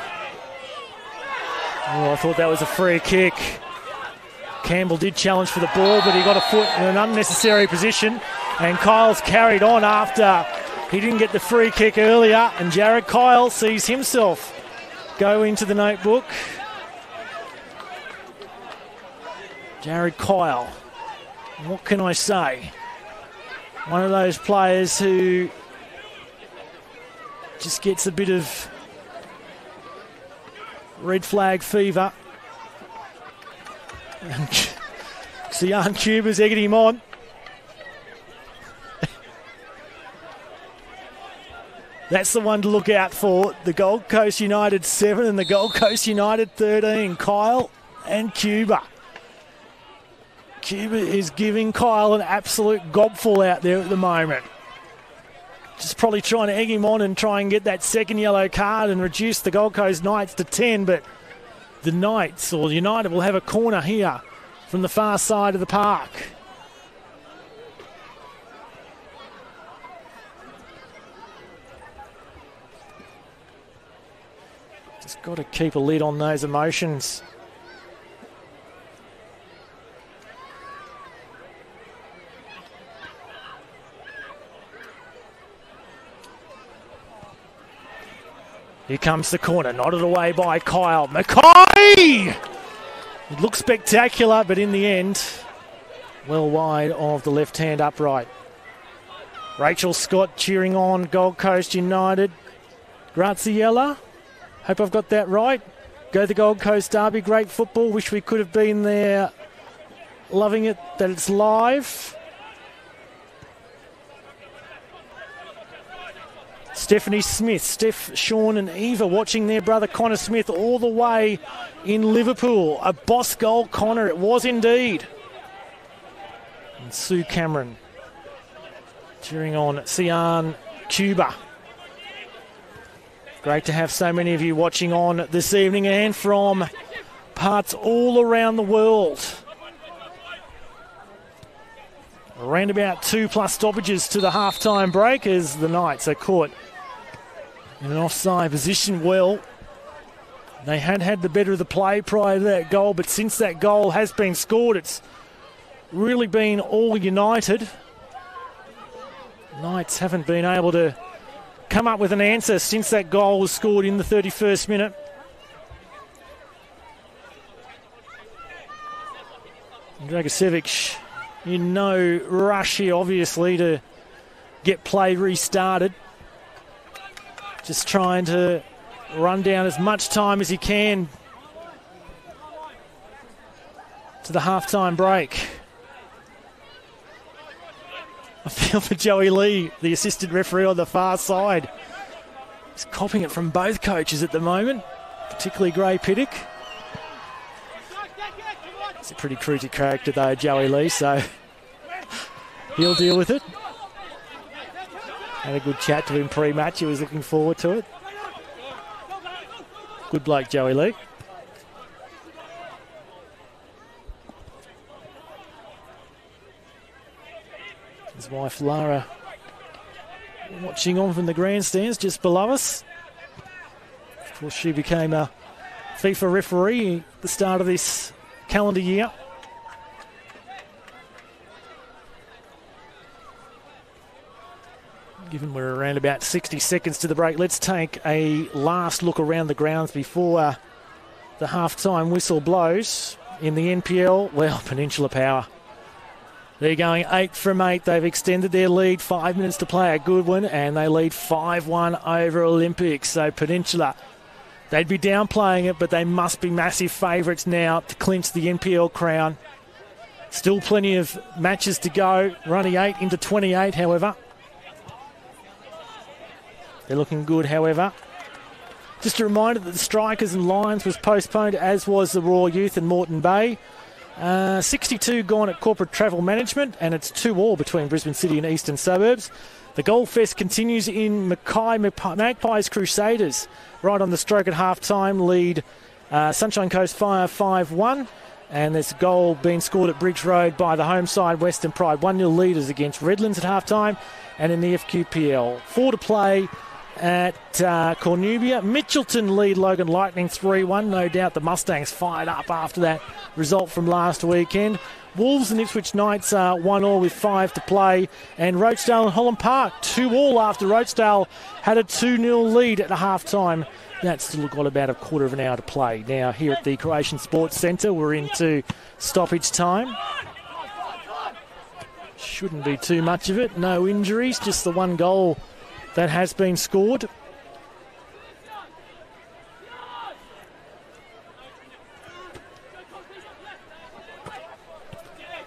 Oh, I thought that was a free kick. Campbell did challenge for the ball, but he got a foot in an unnecessary position. And Kyle's carried on after he didn't get the free kick earlier. And Jared Kyle sees himself go into the notebook. Jared Kyle. What can I say? One of those players who just gets a bit of red flag fever. Sian Cuba's egging him on. That's the one to look out for. The Gold Coast United 7 and the Gold Coast United 13. Kyle and Cuba. Cuba is giving Kyle an absolute gobful out there at the moment. Just probably trying to egg him on and try and get that second yellow card and reduce the Gold Coast Knights to 10, but the Knights, or United, will have a corner here from the far side of the park. Just got to keep a lid on those emotions. Here comes the corner, nodded away by Kyle. Mackay! It looks spectacular, but in the end, well wide of the left-hand upright. Rachel Scott cheering on Gold Coast United. Graziella, hope I've got that right. Go the Gold Coast Derby, great football. Wish we could have been there. Loving it that it's live. Stephanie Smith, Steph, Sean and Eva watching their brother Connor Smith all the way in Liverpool. A boss goal, Connor, it was indeed. And Sue Cameron cheering on Sian Cuba. Great to have so many of you watching on this evening and from parts all around the world. Around about 2+ stoppages to the half-time break as the Knights are caught in an offside position. Well, they had the better of the play prior to that goal, but since that goal has been scored, it's really been all United. Knights haven't been able to come up with an answer since that goal was scored in the 31st minute. Dragicevic in no rush here, obviously, to get play restarted. Just trying to run down as much time as he can to the half-time break. I feel for Joey Lee, the assistant referee on the far side. He's copping it from both coaches at the moment, particularly Gray Pittock. He's a pretty cruty character though, Joey Lee, so he'll deal with it. Had a good chat to him pre-match. He was looking forward to it. Good bloke, Joey Lee. His wife, Lara, watching on from the grandstands just below us. Of course, she became a FIFA referee at the start of this calendar year. Given we're around about 60 seconds to the break, let's take a last look around the grounds before the half-time whistle blows. In the NPL, well, Peninsula Power They're going 8 from 8. They've extended their lead. 5 minutes to play. A good one. And they lead 5-1 over Olympics. So Peninsula, they'd be downplaying it, but they must be massive favourites now to clinch the NPL crown. Still plenty of matches to go. Running 8 into 28, however. They're looking good, however. Just a reminder that the Strikers and Lions was postponed, as was the Raw Youth and Moreton Bay. 62 gone at Corporate Travel Management, and it's 2-2 between Brisbane City and Eastern Suburbs. The Gold Fest continues in Magpies Crusaders. Right on the stroke at half-time, lead Sunshine Coast Fire 5-1. And there's a goal being scored at Briggs Road by the home side, Western Pride. 1-0 leaders against Redlands at half-time. And in the FQPL, 4 to play at Cornubia. Mitchelton lead Logan Lightning 3-1. No doubt the Mustangs fired up after that result from last weekend. Wolves and Ipswich Knights are 1-1 with 5 to play. And Rochdale and Holland Park 2-2 after Rochdale had a 2-0 lead at half-time. That's still got about a quarter of an hour to play. Now here at the Croatian Sports Centre, we're into stoppage time. Shouldn't be too much of it. No injuries, just the one goal that has been scored.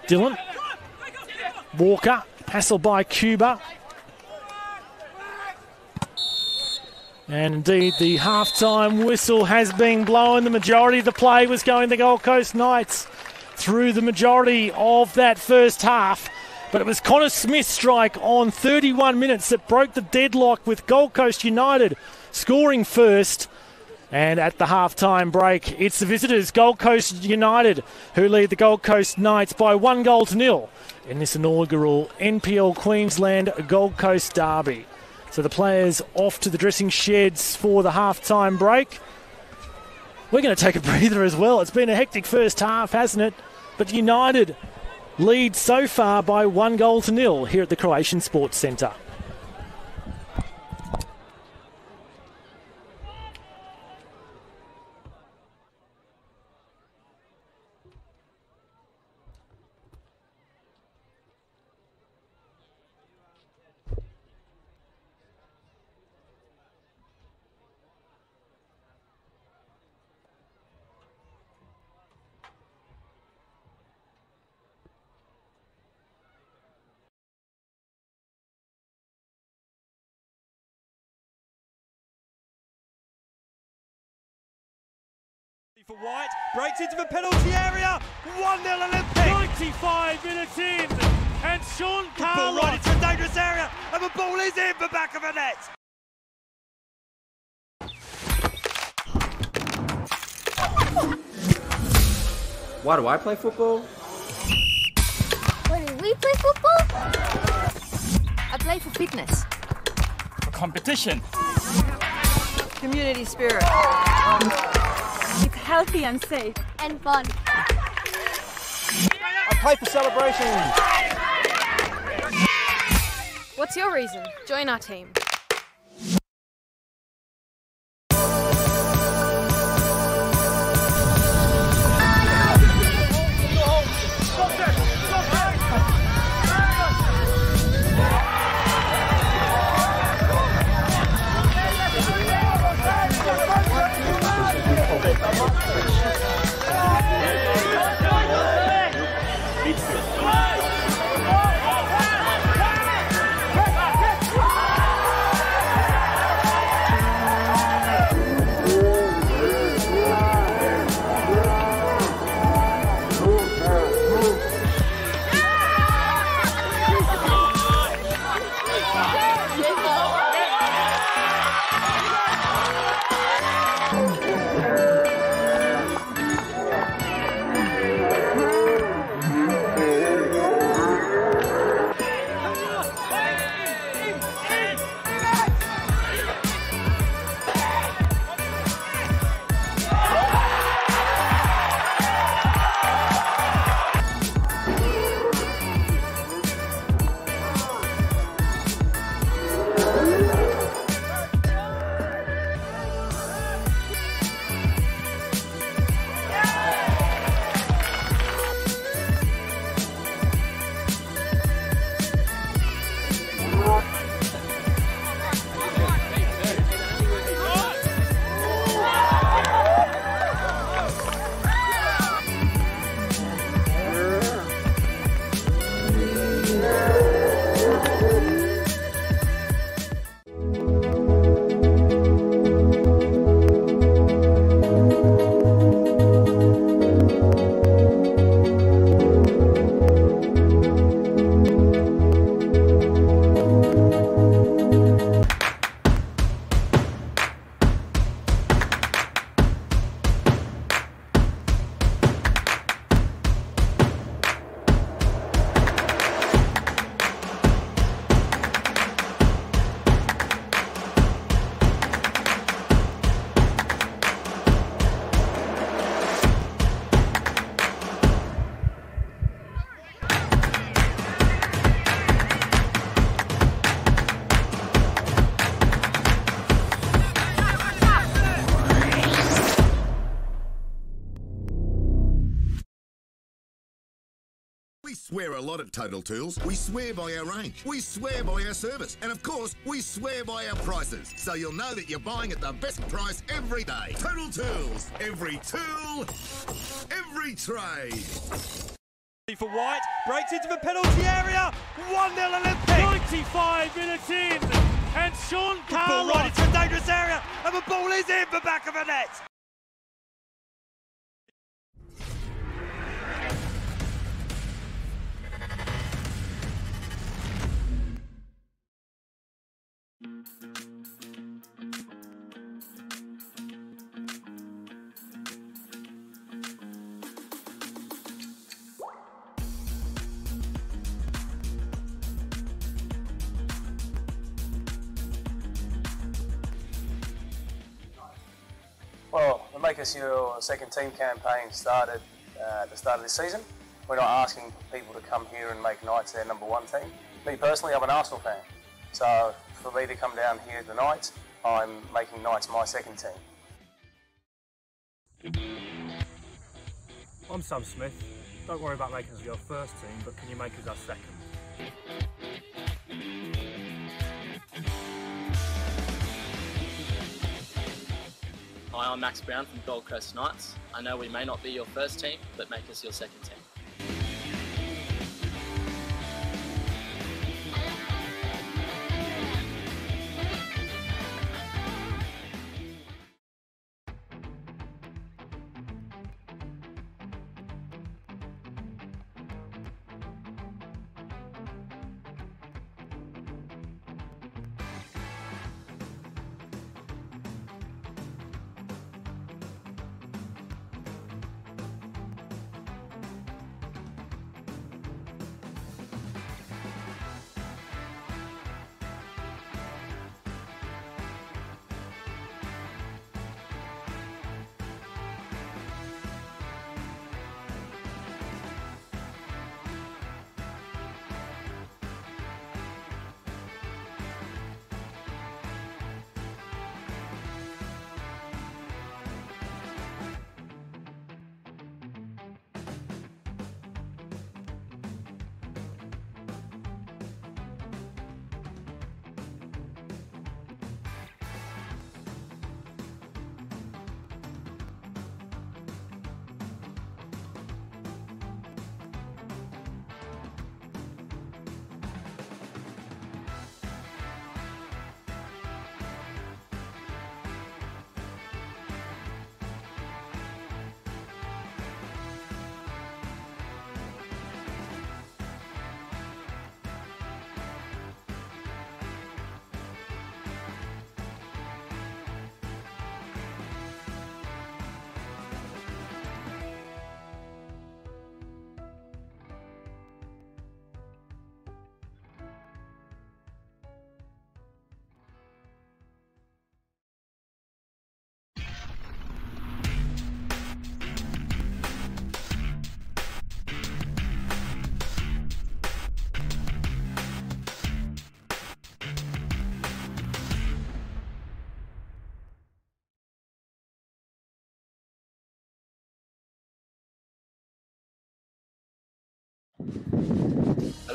Dylan. Walker. Hassle by Cuba. And indeed, the half-time whistle has been blown. The majority of the play was going to Gold Coast Knights through the majority of that first half. But it was Connor Smith's strike on 31 minutes that broke the deadlock, with Gold Coast United scoring first. And at the half-time break, it's the visitors, Gold Coast United, who lead the Gold Coast Knights by 1-0 in this inaugural NPL Queensland Gold Coast derby. So the players off to the dressing sheds for the half-time break. We're going to take a breather as well. It's been a hectic first half, hasn't it? But United lead so far by 1-0 here at the Croatian Sports Centre. For White, breaks into the penalty area, 1-0 Olympic. 95 minutes in, and Sean Carlos. Ball right into a dangerous area, and the ball is in the back of the net. Why do I play football? Why do we play football? I play for fitness. For competition. Community spirit. It's healthy and safe. And fun. I play for celebration. What's your reason? Join our team. swear a lot at Total Tools. We swear by our range. We swear by our service. And of course, we swear by our prices. So you'll know that you're buying at the best price every day. Total Tools. Every tool, every trade. For White, breaks into the penalty area, 1-0 Olympic. 95 minutes in, and Sean Ball right into a dangerous area, and the ball is in the back of the net. Well, the Make Us Your Second Team campaign started at the start of this season. We're not asking people to come here and make Knights their number one team. Me personally, I'm an Arsenal fan. So for me to come down here tonight, I'm making Knights my second team. I'm Sam Smith. Don't worry about making us your first team, but can you make us our second? Hi, I'm Max Brown from Gold Coast Knights. I know we may not be your first team, but make us your second team.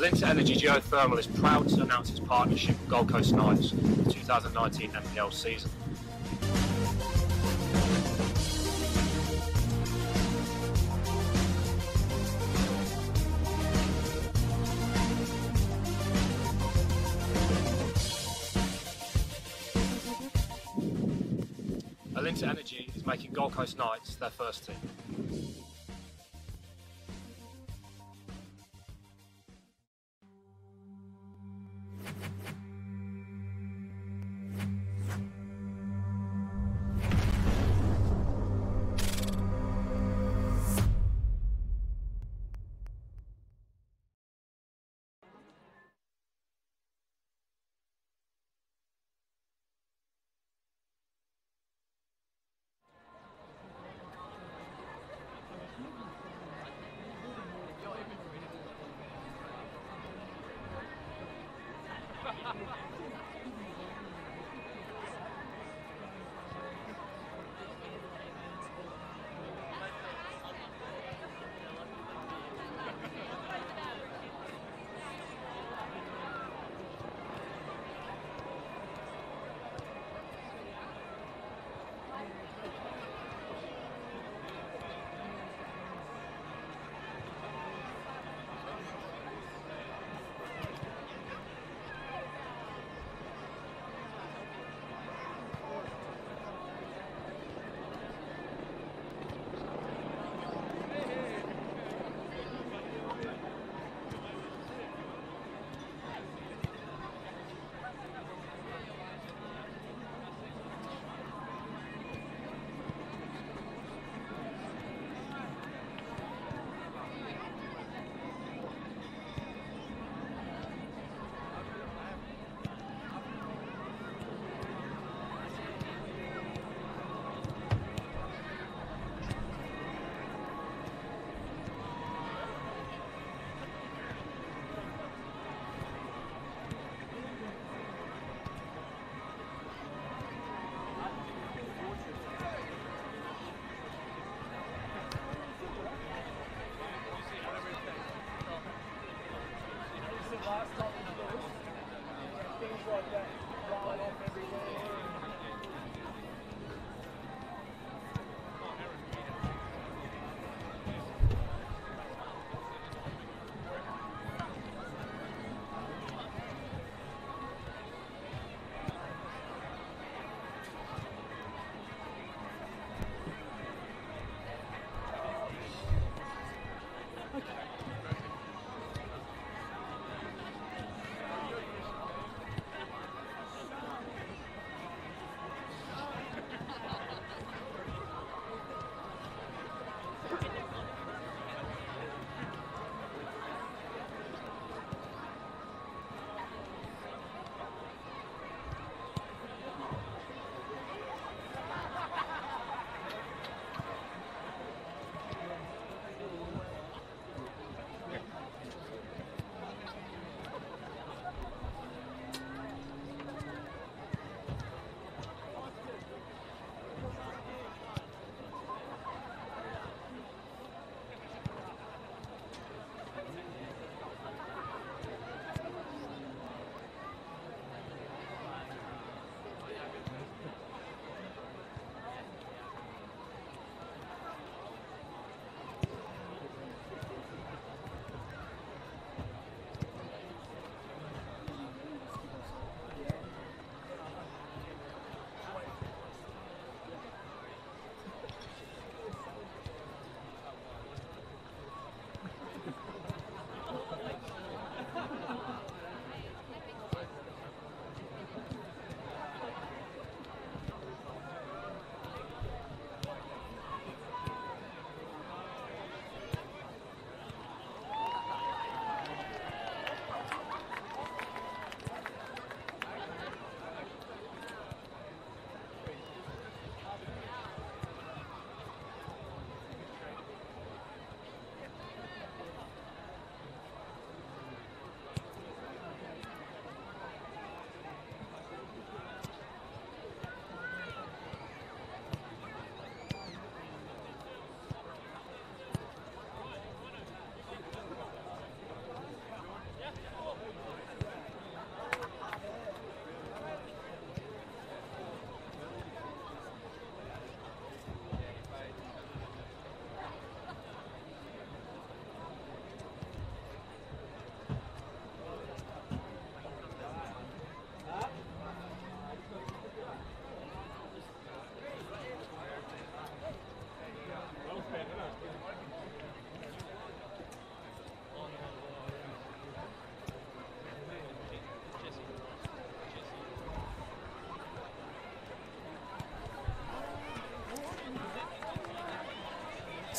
Alinta Energy Geothermal is proud to announce its partnership with Gold Coast Knights for the 2019 NPL season. Alinta Energy is making Gold Coast Knights their first team.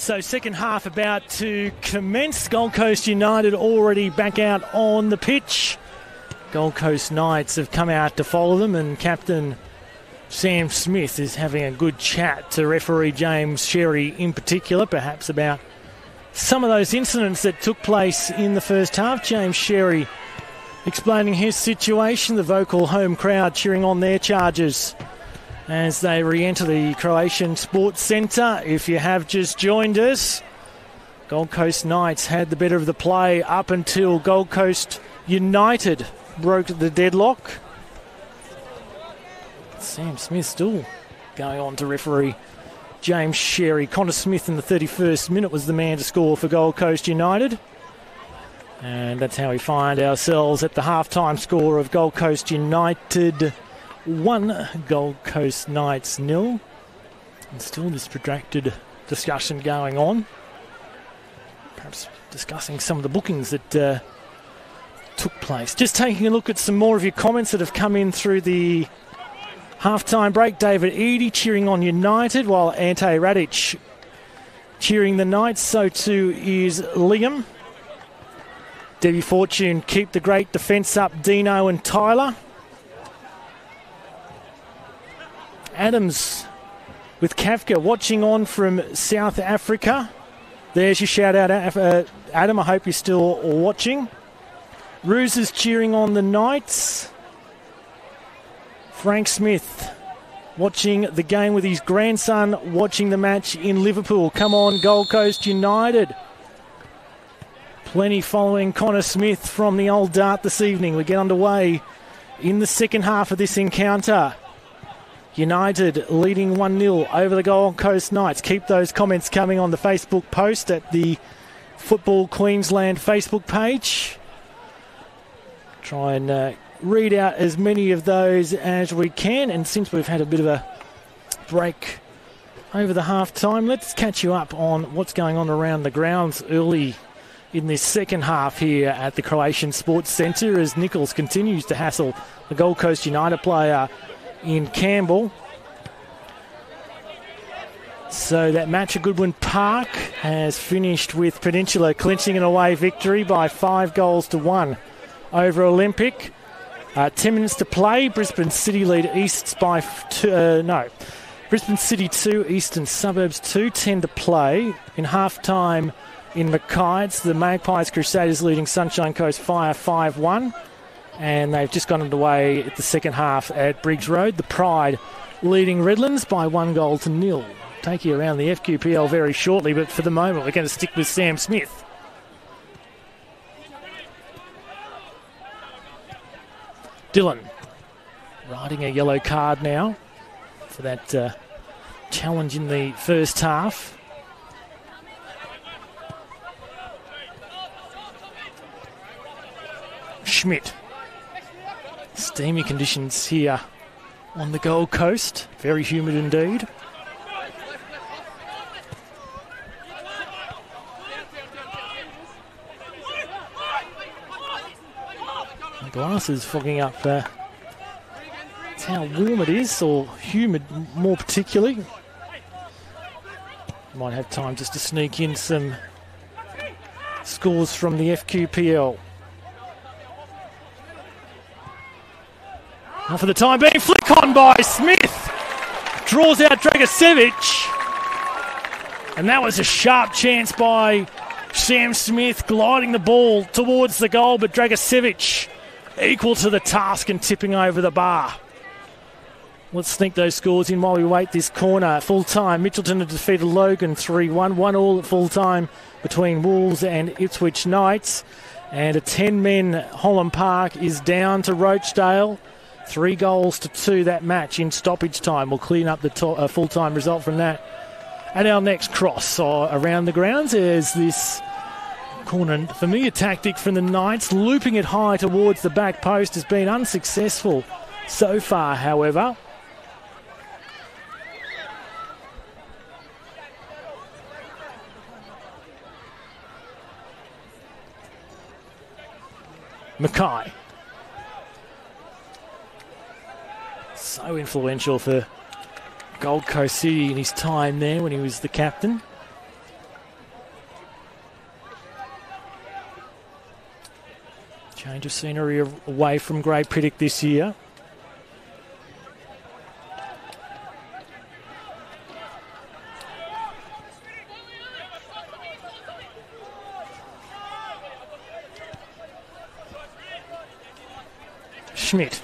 So second half about to commence. Gold Coast United already back out on the pitch. Gold Coast Knights have come out to follow them, and captain Sam Smith is having a good chat to referee James Sherry in particular, perhaps about some of those incidents that took place in the first half. James Sherry explaining his situation, the vocal home crowd cheering on their charges as they re-enter the Croatian Sports Centre. If you have just joined us, Gold Coast Knights had the better of the play up until Gold Coast United broke the deadlock. Sam Smith still going on to referee James Sherry. Connor Smith in the 31st minute was the man to score for Gold Coast United. And that's how we find ourselves at the half-time score of Gold Coast United 1, Gold Coast Knights 0. And still this protracted discussion going on. Perhaps discussing some of the bookings that took place. Just taking a look at some more of your comments that have come in through the half-time break. David Eadie cheering on United, while Ante Radic cheering the Knights. So too is Liam. Debbie Fortune, keep the great defence up, Dino and Tyler. Adams with Kafka watching on from South Africa. There's your shout out, Adam. I hope you're still watching. Ruse is cheering on the Knights. Frank Smith watching the game with his grandson, watching the match in Liverpool. Come on, Gold Coast United. Plenty following Connor Smith from the old dart this evening. We get underway in the second half of this encounter. United leading 1-0 over the Gold Coast Knights. Keep those comments coming on the Facebook post at the Football Queensland Facebook page. Try and read out as many of those as we can. And since we've had a bit of a break over the half-time, let's catch you up on what's going on around the grounds early in this second half here at the Croatian Sports Centre as Nichols continues to hassle the Gold Coast United player in Campbell. So that match at Goodwin Park has finished with Peninsula clinching an away victory by 5-1 over Olympic. 10 minutes to play. Brisbane City lead Easts by Brisbane City 2, Eastern Suburbs 2. 10 to play. In half-time in Mackay, it's the Magpies Crusaders leading Sunshine Coast Fire 5-1. And they've just gone underway at the second half at Briggs Road. The Pride leading Redlands by 1-0. Take you around the FQPL very shortly, but for the moment we're going to stick with Sam Smith. Dylan riding a yellow card now for that challenge in the first half. Schmidt. Steamy conditions here on the Gold Coast. Very humid indeed. The glass is fogging up. That's how warm it is, or humid more particularly. Might have time just to sneak in some scores from the FQPL. Now for the time being, flick on by Smith. Draws out Dragicevic. And that was a sharp chance by Sam Smith, gliding the ball towards the goal, but Dragicevic equal to the task and tipping over the bar. Let's sneak those scores in while we wait this corner. Full time, Mitchelton have defeated Logan 3-1. 1-1 at full time between Wolves and Ipswich Knights. And a 10-men Holland Park is down to Rochdale. 3-2 that match in stoppage time. We'll clean up the full-time result from that. And our next cross around the grounds is this corner. Familiar tactic from the Knights. Looping it high towards the back post has been unsuccessful so far, however. Mackay. So influential for Gold Coast City in his time there when he was the captain. Change of scenery away from Grey Piddock this year. Schmidt.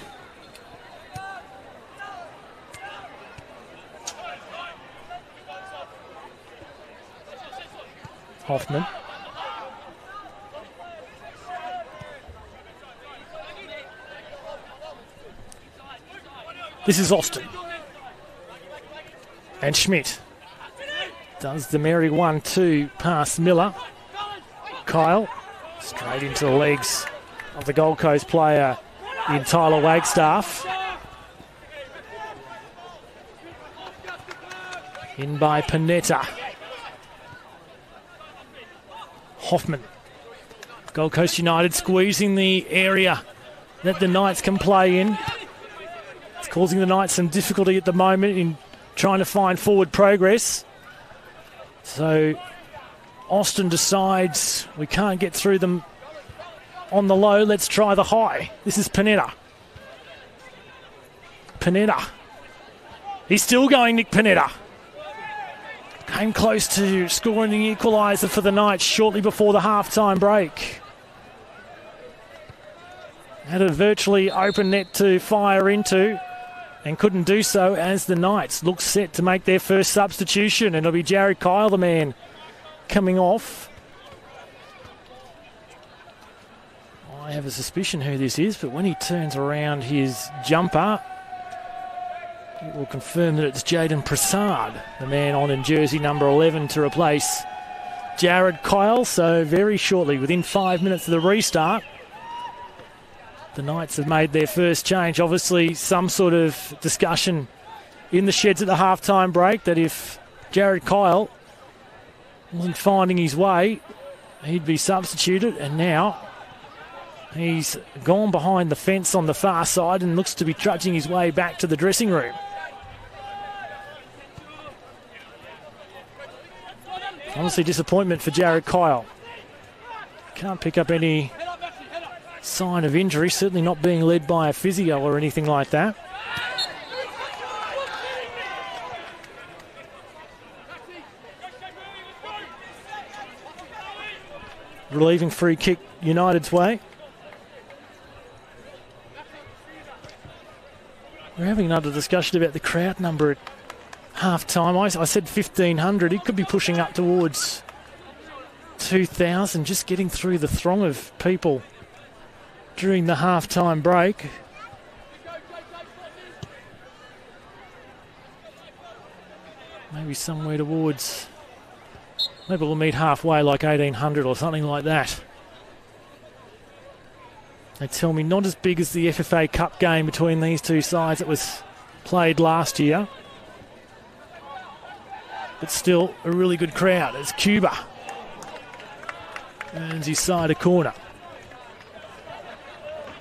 Hoffman. This is Austin. And Schmidt does the merry 1-2 past Miller. Kyle straight into the legs of the Gold Coast player in Tyler Wagstaff. In by Panetta. Hoffman. Gold Coast United squeezing the area that the Knights can play in. It's causing the Knights some difficulty at the moment in trying to find forward progress. So Austin decides we can't get through them on the low, let's try the high. This is Panetta. Panetta. He's still going, Nick Panetta. Came close to scoring the equaliser for the Knights shortly before the half-time break. Had a virtually open net to fire into and couldn't do so as the Knights look set to make their first substitution, and it'll be Jared Kyle, the man, coming off. I have a suspicion who this is, but when he turns around his jumper, it will confirm that it's Jaden Prasad, the man on in jersey number 11 to replace Jared Kyle. So very shortly, within 5 minutes of the restart, the Knights have made their first change. Obviously, some sort of discussion in the sheds at the halftime break that if Jared Kyle wasn't finding his way, he'd be substituted, and now he's gone behind the fence on the far side and looks to be trudging his way back to the dressing room. Honestly, disappointment for Jared Kyle. Can't pick up any sign of injury, certainly not being led by a physio or anything like that. Relieving free kick United's way. We're having another discussion about the crowd number at half-time. I said 1,500. It could be pushing up towards 2,000, just getting through the throng of people during the half-time break. Maybe somewhere towards... Maybe we'll meet halfway, like 1,800 or something like that. They tell me not as big as the FFA Cup game between these two sides that was played last year. But still a really good crowd as Cuba earns his side a corner.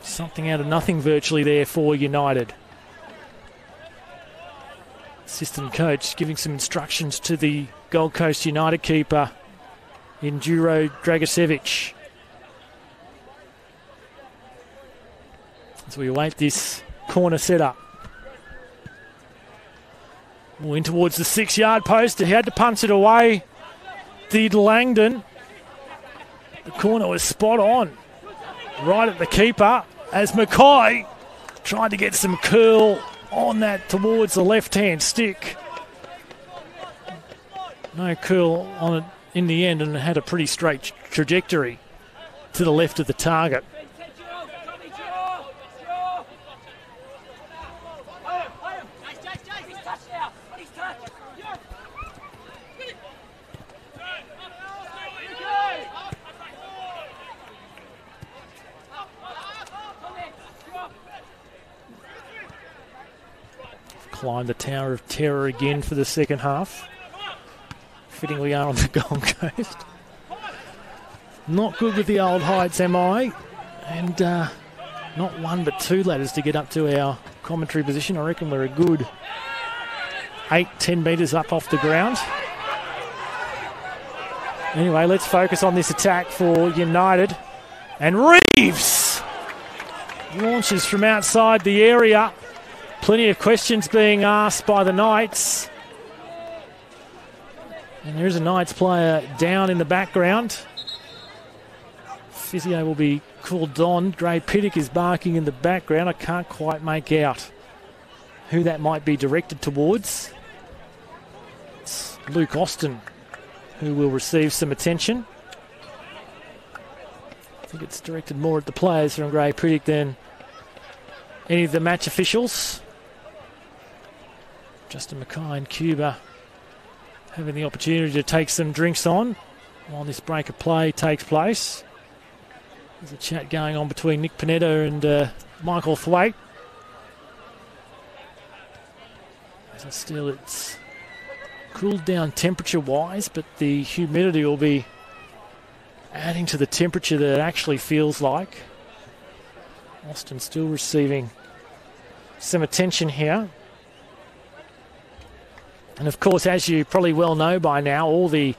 Something out of nothing virtually there for United. Assistant coach giving some instructions to the Gold Coast United keeper, Induro Dragicevic. As we await this corner setup. In towards the 6-yard post. He had to punch it away. Did Langdon. The corner was spot on. Right at the keeper as Mackay tried to get some curl on that towards the left-hand stick. No curl on it in the end, and it had a pretty straight trajectory to the left of the target. Climb the Tower of Terror again for the second half. Fitting we are on the Gold Coast. Not good with the old heights, am I? And not one but two ladders to get up to our commentary position. I reckon we're a good 8-10 metres up off the ground. Anyway, let's focus on this attack for United. And Reeves Launches from outside the area. Plenty of questions being asked by the Knights. And there is a Knights player down in the background. Physio will be called on. Gray Pittock is barking in the background. I can't quite make out who that might be directed towards. It's Luke Austin who will receive some attention. I think it's directed more at the players from Gray Pittock than any of the match officials. Justin Mackay and Cuba having the opportunity to take some drinks on while this break of play takes place. There's a chat going on between Nick Panetta and Michael Thwaite. Still, it's cooled down temperature-wise, but the humidity will be adding to the temperature that it actually feels like. Austin still receiving some attention here. And of course, as you probably well know by now, all the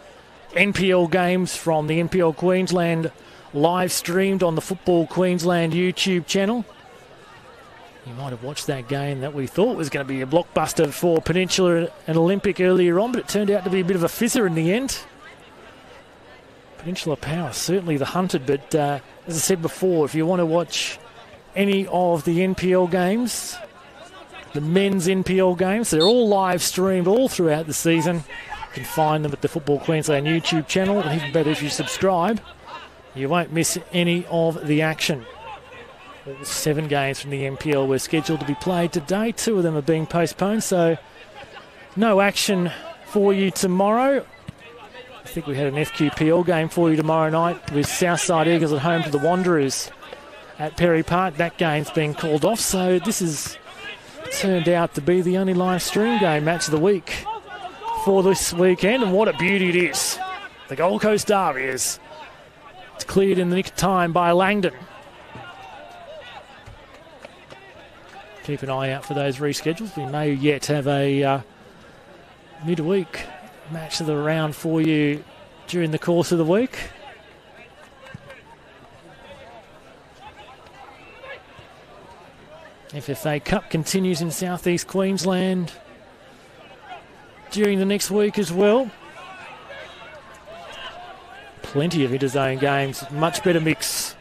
NPL games from the NPL Queensland live streamed on the Football Queensland YouTube channel. You might have watched that game that we thought was going to be a blockbuster for Peninsula and Olympic earlier on, but it turned out to be a bit of a fizzer in the end. Peninsula Power, certainly the hunted, but as I said before, if you want to watch any of the NPL games, the men's NPL games, they're all live streamed all throughout the season. You can find them at the Football Queensland YouTube channel, and even better if you subscribe, you won't miss any of the action. All 7 games from the NPL were scheduled to be played today. 2 of them are being postponed, so no action for you tomorrow. I think we had an FQPL game for you tomorrow night with Southside Eagles at home to the Wanderers at Perry Park. That game's been called off, so this has turned out to be the only live stream game match of the week for this weekend, and what a beauty it is. The Gold Coast Derby is cleared in the nick of time by Langdon. Keep an eye out for those reschedules. We may yet have a midweek match of the round for you during the course of the week. FFA Cup continues in southeast Queensland during the next week as well. Plenty of interzone games, much better mix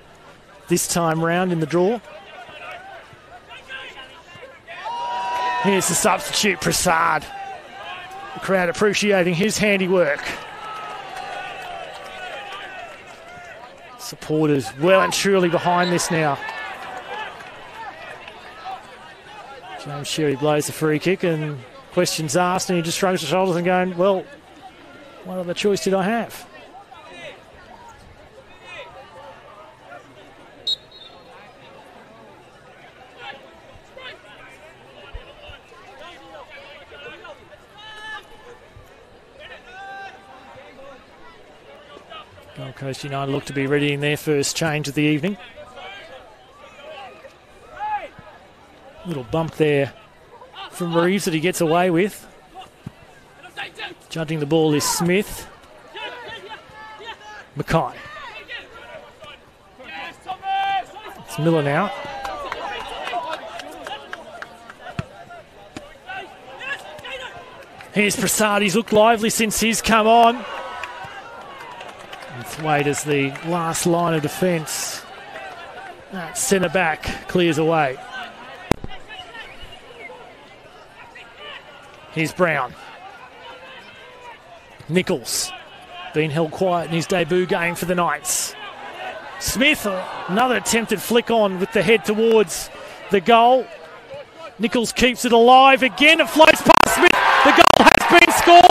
this time round in the draw. Here's the substitute, Prasad. The crowd appreciating his handiwork. Supporters well and truly behind this now. James Sherry blows the free kick and questions asked, and he just shrugs his shoulders and going, well, what other choice did I have? Gold Coast United look to be readying their first change of the evening. Little bump there from Reeves that he gets away with. Judging the ball is Smith. Mackay. It's Miller now. Here's Prasad. He's looked lively since he's come on. And Thwaite as the last line of defence. That centre back clears away. Here's Brown. Nichols been held quiet in his debut game for the Knights. Smith, another attempted flick on with the head towards the goal. Nichols keeps it alive again. It floats past Smith. The goal has been scored.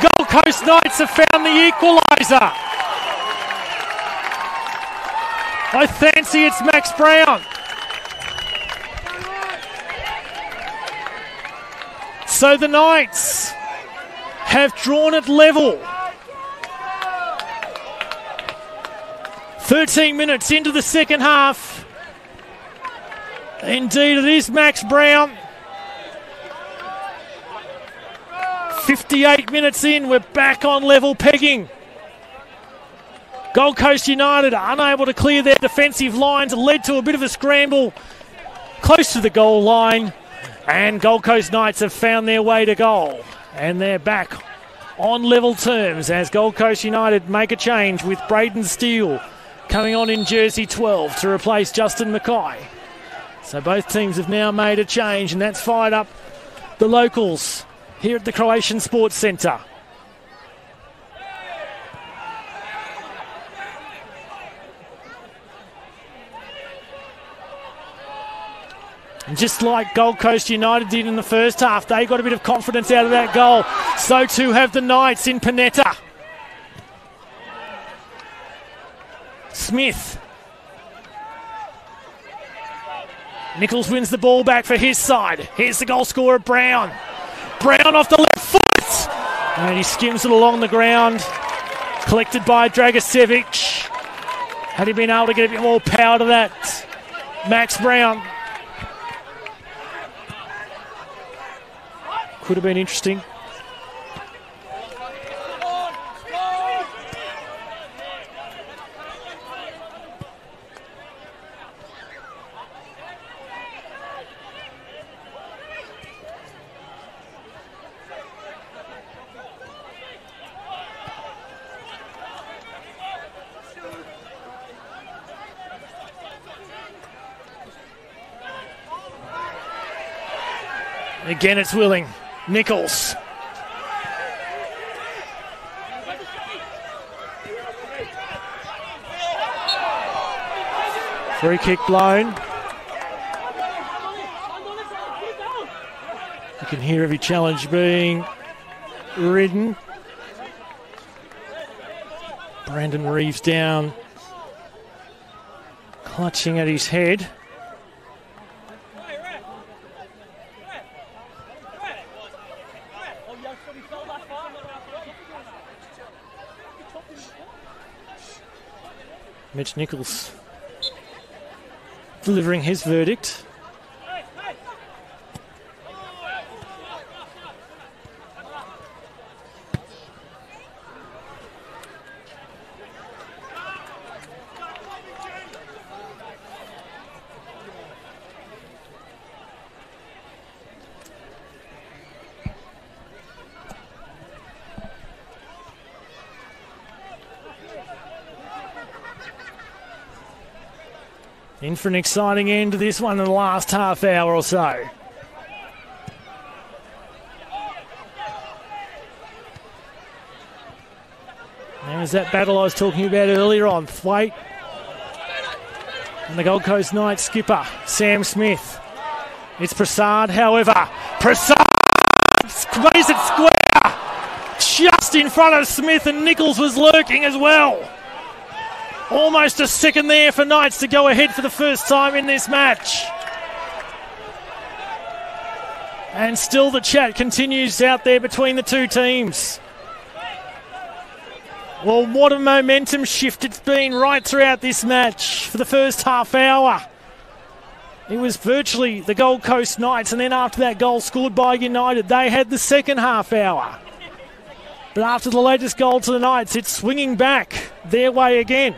Gold Coast Knights have found the equaliser. I fancy it's Max Brown. So the Knights have drawn it level. 13 minutes into the second half. Indeed, it is Max Brown. 58 minutes in, we're back on level pegging. Gold Coast United unable to clear their defensive lines, led to a bit of a scramble close to the goal line, and Gold Coast Knights have found their way to goal, and they're back on level terms as Gold Coast United make a change with Braden Steele coming on in jersey 12 to replace Justin Mackay. So both teams have now made a change, and that's fired up the locals here at the Croatian Sports Centre. And just like Gold Coast United did in the first half, they got a bit of confidence out of that goal. So too have the Knights in Panetta. Smith. Nichols wins the ball back for his side. Here's the goal scorer, Brown. Brown off the left foot. And he skims it along the ground. Collected by Dragicevic. Had he been able to get a bit more power to that, Max Brown. Could have been interesting. Again, it's Willing. Nichols. Free kick blown. You can hear every challenge being ridden. Brandon Reeves down, clutching at his head. Mitch Nichols delivering his verdict. In for an exciting end to this one in the last half hour or so. There's that battle I was talking about earlier on. Thwaite and the Gold Coast Knights skipper, Sam Smith. It's Prasad, however. Prasad plays it square. Just in front of Smith, and Nichols was lurking as well. Almost a second there for Knights to go ahead for the first time in this match. And still the chat continues out there between the two teams. Well, what a momentum shift it's been right throughout this match for the first half hour. It was virtually the Gold Coast Knights, and then after that goal scored by United, they had the second half hour. But after the latest goal to the Knights, it's swinging back their way again.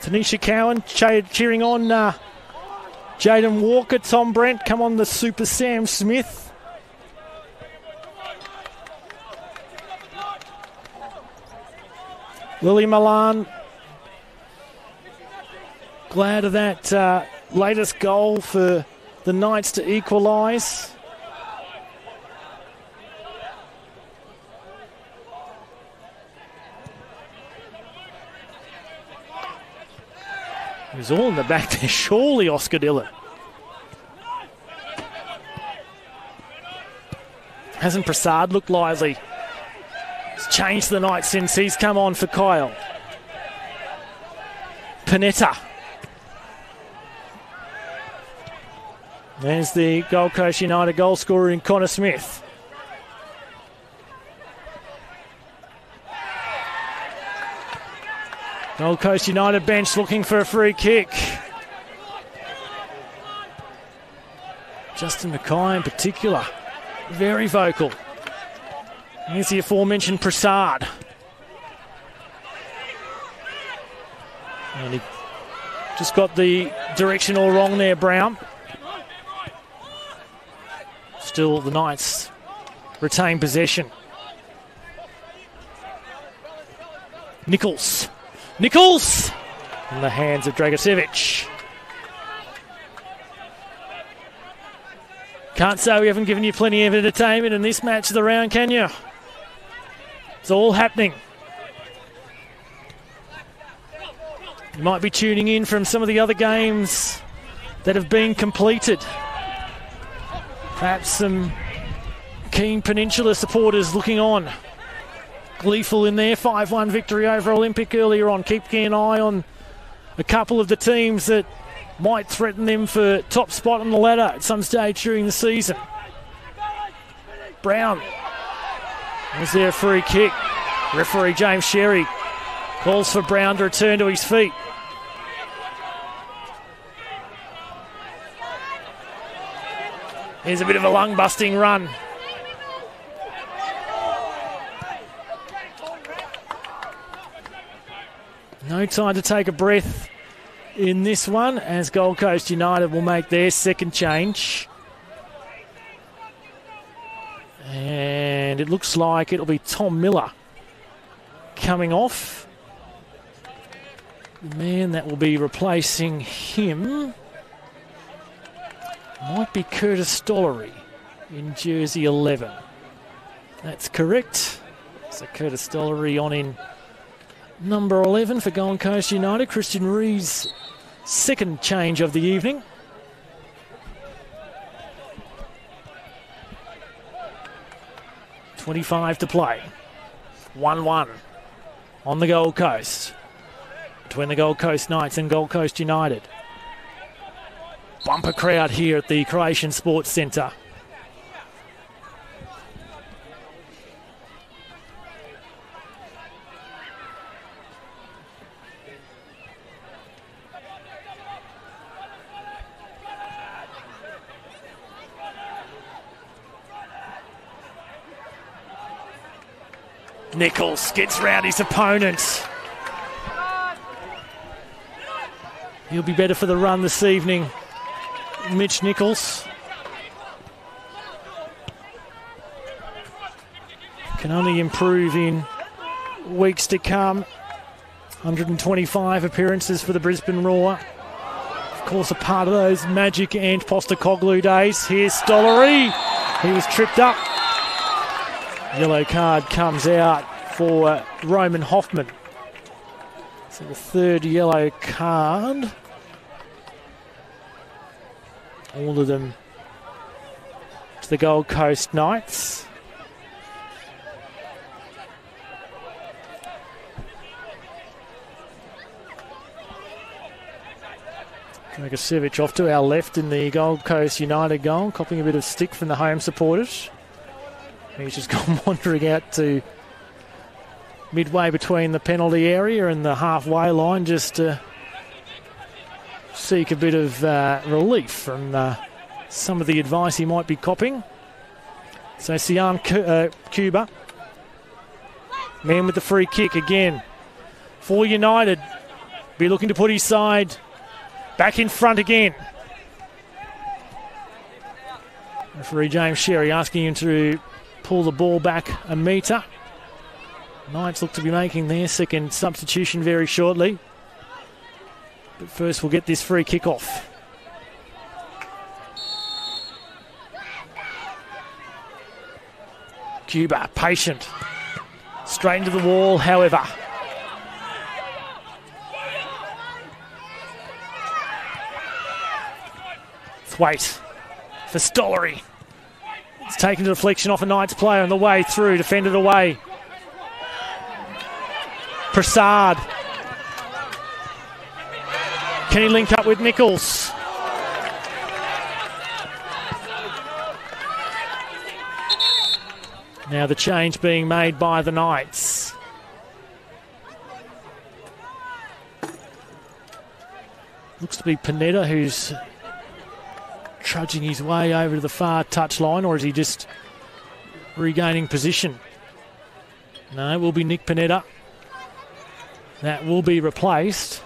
Tanisha Cowan cheering on Jaden Walker. Tom Brent, come on the Super Sam Smith. Lily Milan, glad of that latest goal for the Knights to equalise. He was all in the back there, surely Oscar Dillon. Hasn't Prasad looked lively? He's changed the night since he's come on for Kyle. Panetta. There's the Gold Coast United goal scorer in Connor Smith. Gold Coast United bench looking for a free kick. Justin Mackay in particular, very vocal. Here's the aforementioned Prasad. And he just got the direction all wrong there, Brown. Still, the Knights retain possession. Nichols. Nichols! In the hands of Dragicevic. Can't say we haven't given you plenty of entertainment in this match of the round, can you? It's all happening. You might be tuning in from some of the other games that have been completed. Perhaps some keen Peninsula supporters looking on. Gleeful in their 5-1 victory over Olympic earlier on. Keeping an eye on a couple of the teams that might threaten them for top spot on the ladder at some stage during the season. Brown. Was there a free kick? Referee James Sherry calls for Brown to return to his feet. Here's a bit of a lung-busting run. No time to take a breath in this one, as Gold Coast United will make their second change. And it looks like it'll be Tom Miller coming off. The man that will be replacing him might be Curtis Stollery in jersey 11. That's correct. So Curtis Stollery on in number 11 for Gold Coast United. Christian Ree's second change of the evening. .25 to play. 1-1 on the Gold Coast between the Gold Coast Knights and Gold Coast United. Bumper crowd here at the Croatian Sports Centre. Nichols gets round his opponent. He'll be better for the run this evening, Mitch Nichols. Can only improve in weeks to come. 125 appearances for the Brisbane Roar. Of course, a part of those magic Ant Postecoglou days. Here's Stollery. He was tripped up. Yellow card comes out for Roman Hoffman. So the third yellow card. All of them to the Gold Coast Knights. Dragicevic off to our left in the Gold Coast United goal, copying a bit of stick from the home supporters. He's just gone wandering out to midway between the penalty area and the halfway line just to seek a bit of relief from some of the advice he might be copying. So Sian Cuba, man with the free kick again for United, be looking to put his side back in front again. Referee James Sherry asking him to pull the ball back a metre. Knights look to be making their second substitution very shortly. But first we'll get this free kick off. Cuba, patient. Straight into the wall, however. Thwaite for Stollery. It's taken a deflection off a Knights player on the way through, defended away. Prasad. Can he link up with Nichols? Now the change being made by the Knights. Looks to be Panetta who's trudging his way over to the far touchline, or is he just regaining position? No, it will be Nick Panetta. That will be replaced.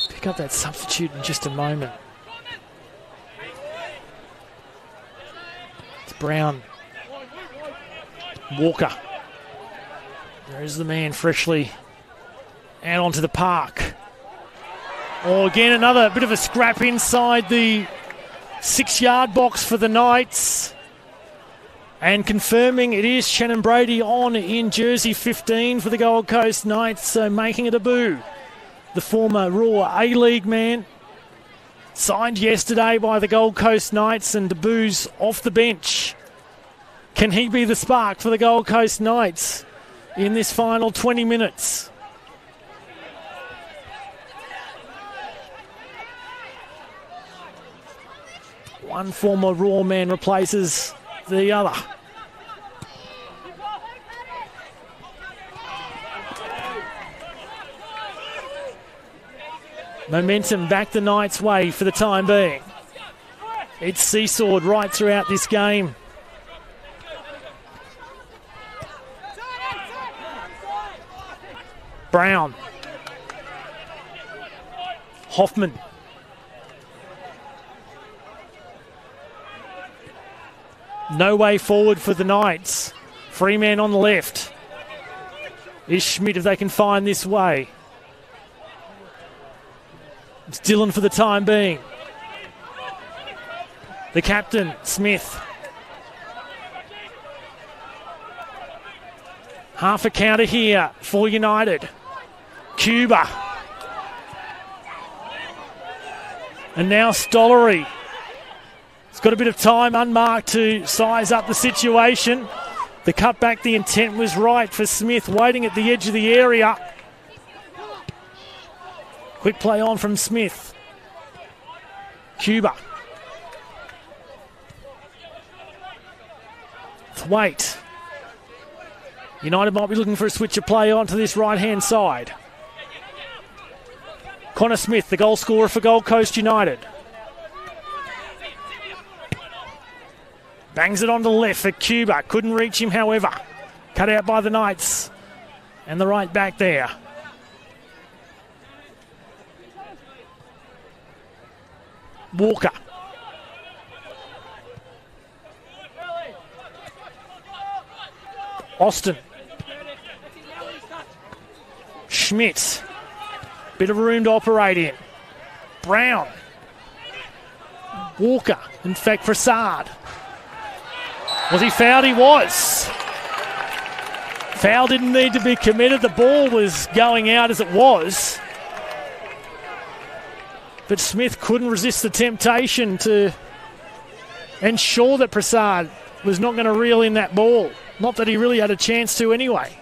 Pick up that substitute in just a moment. It's Brown. Walker. There is the man freshly out onto the park. Oh, again, another bit of a scrap inside the 6-yard box for the Knights. And confirming it is Shannon Brady on in jersey 15 for the Gold Coast Knights, so making a debut. The former Raw A-League man, signed yesterday by the Gold Coast Knights and debuts off the bench. Can he be the spark for the Gold Coast Knights in this final 20 minutes? One former Raw man replaces the other. Momentum back the Knights' way for the time being. It's seesawed right throughout this game. Brown. Hoffman. No way forward for the Knights. Free man on the left. Is Schmidt if they can find this way. It's Dillon for the time being. The captain, Smith. Half a counter here for United. Cuba. And now Stollery. He's got a bit of time unmarked to size up the situation. The cutback, the intent was right for Smith, waiting at the edge of the area. Quick play on from Smith. Cuba. Thwaite. United might be looking for a switch of play onto this right-hand side. Connor Smith, the goal scorer for Gold Coast United. Bangs it on the left for Cuba. Couldn't reach him, however. Cut out by the Knights. And the right back there. Walker. Austin. Schmidt. Bit of room to operate in. Brown. Walker. In fact, Prasad. Was he fouled? He was. Foul didn't need to be committed. The ball was going out as it was. But Smith couldn't resist the temptation to ensure that Prasad was not going to reel in that ball. Not that he really had a chance to anyway.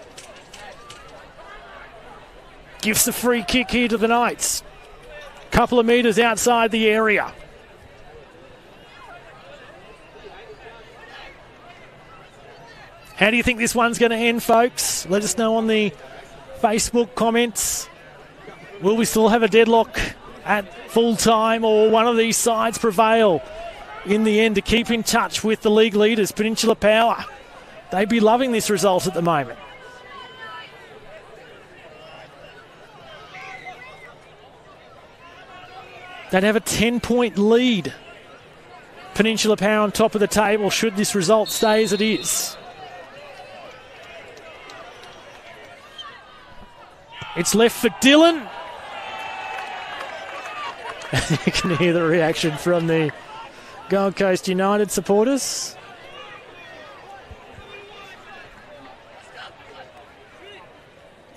Gives the free kick here to the Knights. Couple of metres outside the area. How do you think this one's going to end, folks? Let us know on the Facebook comments. Will we still have a deadlock at full time, or one of these sides prevail in the end to keep in touch with the league leaders, Peninsula Power? They'd be loving this result at the moment. They'd have a 10-point lead. Peninsula Power on top of the table should this result stay as it is. It's left for Dillon. You can hear the reaction from the Gold Coast United supporters.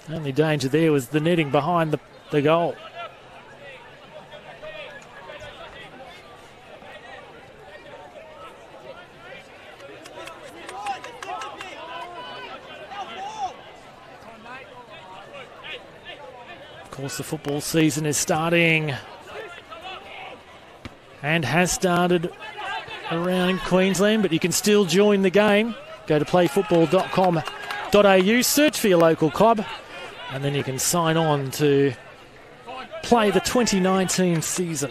Only danger there was the netting behind the goal. Of course, the football season is starting and has started around Queensland, but you can still join the game. Go to playfootball.com.au, search for your local club, and then you can sign on to play the 2019 season.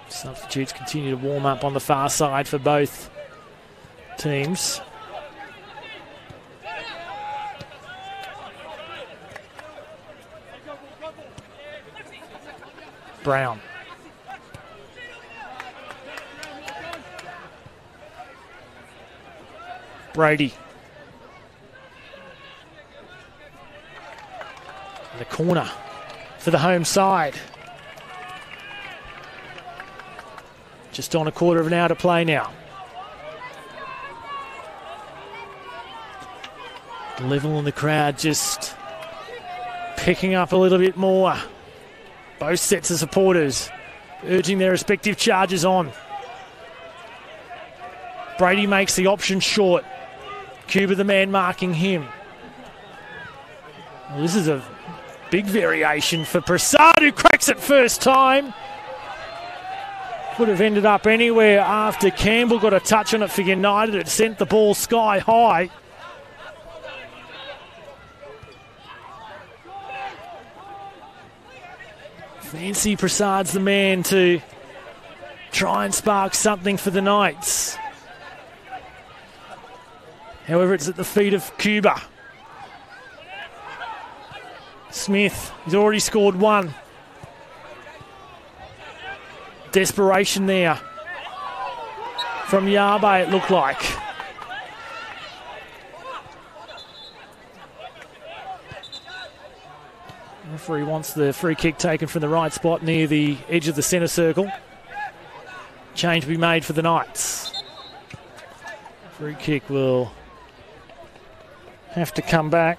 Substitutes continue to warm up on the far side for both teams. Brown. Brady. In the corner for the home side. Just on a quarter of an hour to play now. Level in the crowd just picking up a little bit more. Both sets of supporters urging their respective charges on. Brady makes the option short. Cuba the man marking him. Well, this is a big variation for Prasad, who cracks it first time. Would have ended up anywhere after Campbell got a touch on it for United. It sent the ball sky high. Fancy Prasad's the man to try and spark something for the Knights. However, it's at the feet of Cuba. Smith, he's already scored one. Desperation there from Yabe, it looked like. The referee wants the free kick taken from the right spot near the edge of the centre circle. Change to be made for the Knights. Free kick will have to come back.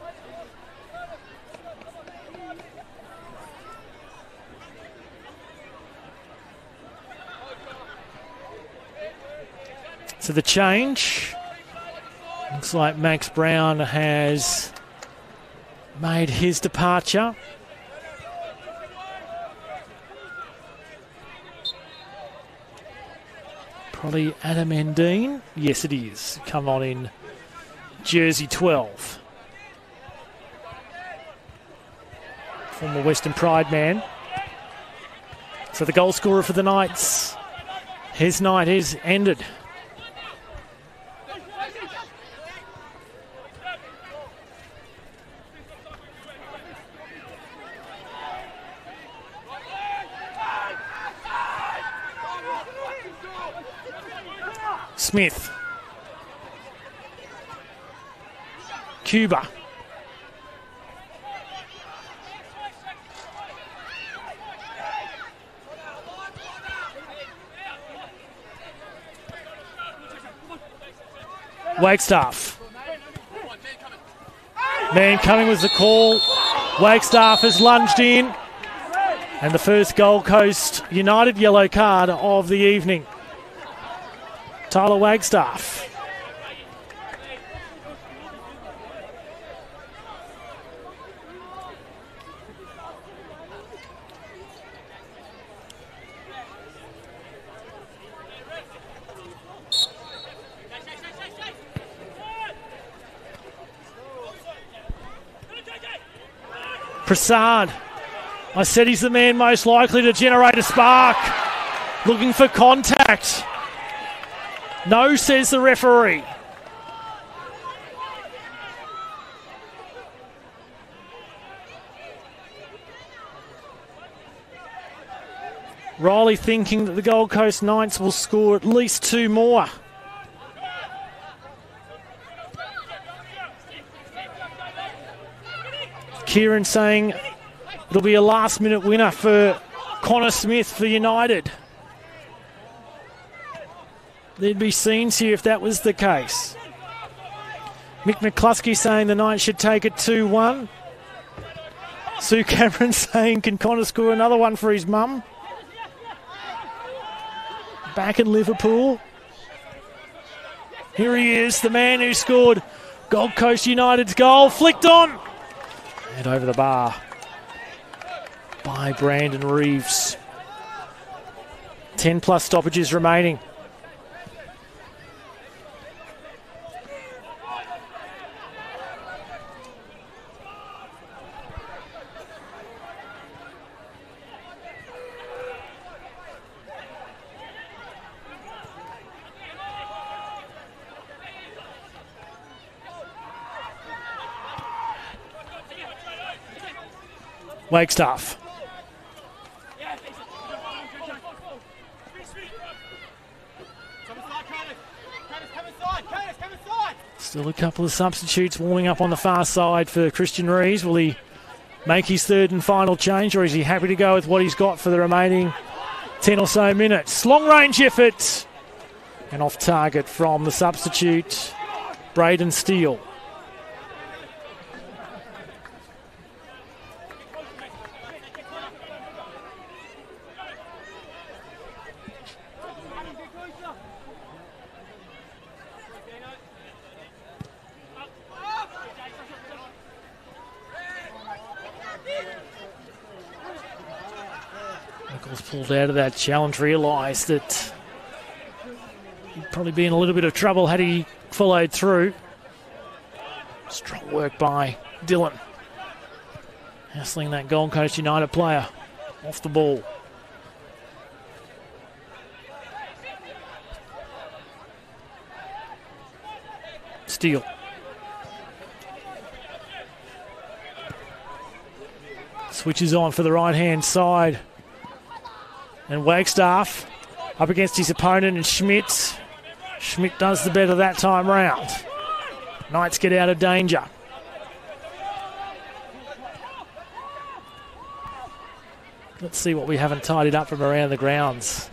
So the change, looks like Max Brown has made his departure. Probably Adam Endine. Yes, it is. Come on in jersey 12. Former Western Pride man. So the goal scorer for the Knights, his night is ended. Smith. Cuba. Wagstaff. Man coming was the call. Wagstaff has lunged in. And the first Gold Coast United yellow card of the evening. Tyler Wagstaff. Prasad. I said he's the man most likely to generate a spark. Looking for contact. No, says the referee. Riley thinking that the Gold Coast Knights will score at least two more. Kieran saying it'll be a last-minute winner for Connor Smith for United. There'd be scenes here if that was the case. Mick McCluskey saying the Knights should take it 2-1. Sue Cameron saying, can Connor score another one for his mum? Back in Liverpool. Here he is, the man who scored Gold Coast United's goal. Flicked on. And over the bar by Brandon Reeves. 10 plus stoppages remaining. Wagstaff. Still a couple of substitutes warming up on the far side for Christian Rees. Will he make his third and final change, or is he happy to go with what he's got for the remaining 10 or so minutes? Long range effort. And off target from the substitute, Braden Steele. Pulled out of that challenge, realised that he'd probably be in a little bit of trouble had he followed through. Strong work by Dylan. Hassling that Gold Coast United player off the ball. Steele. Switches on for the right-hand side. And Wagstaff up against his opponent and Schmidt. Schmidt does the better that time round. Knights get out of danger. Let's see what we haven't tidied up from around the grounds.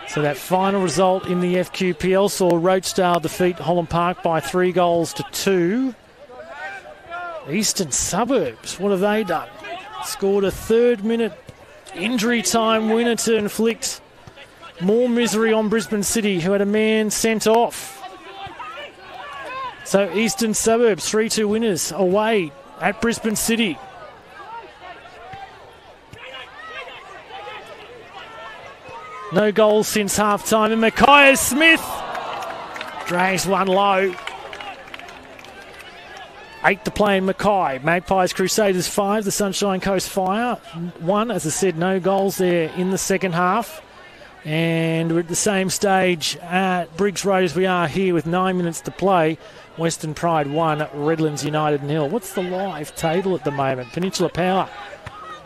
So that final result in the FQPL saw Rochedale defeat Holland Park by 3-2. Eastern Suburbs, what have they done? Scored a third-minute injury time winner to inflict more misery on Brisbane City, who had a man sent off. So Eastern Suburbs, 3-2 winners away at Brisbane City. No goals since half-time, and Mackay Smith drags one low. 8 to play in Mackay. Magpies Crusaders 5, the Sunshine Coast Fire 1. As I said, no goals there in the second half. And we're at the same stage at Briggs Road as we are here with 9 minutes to play. Western Pride 1, Redlands United 0. What's the live table at the moment? Peninsula Power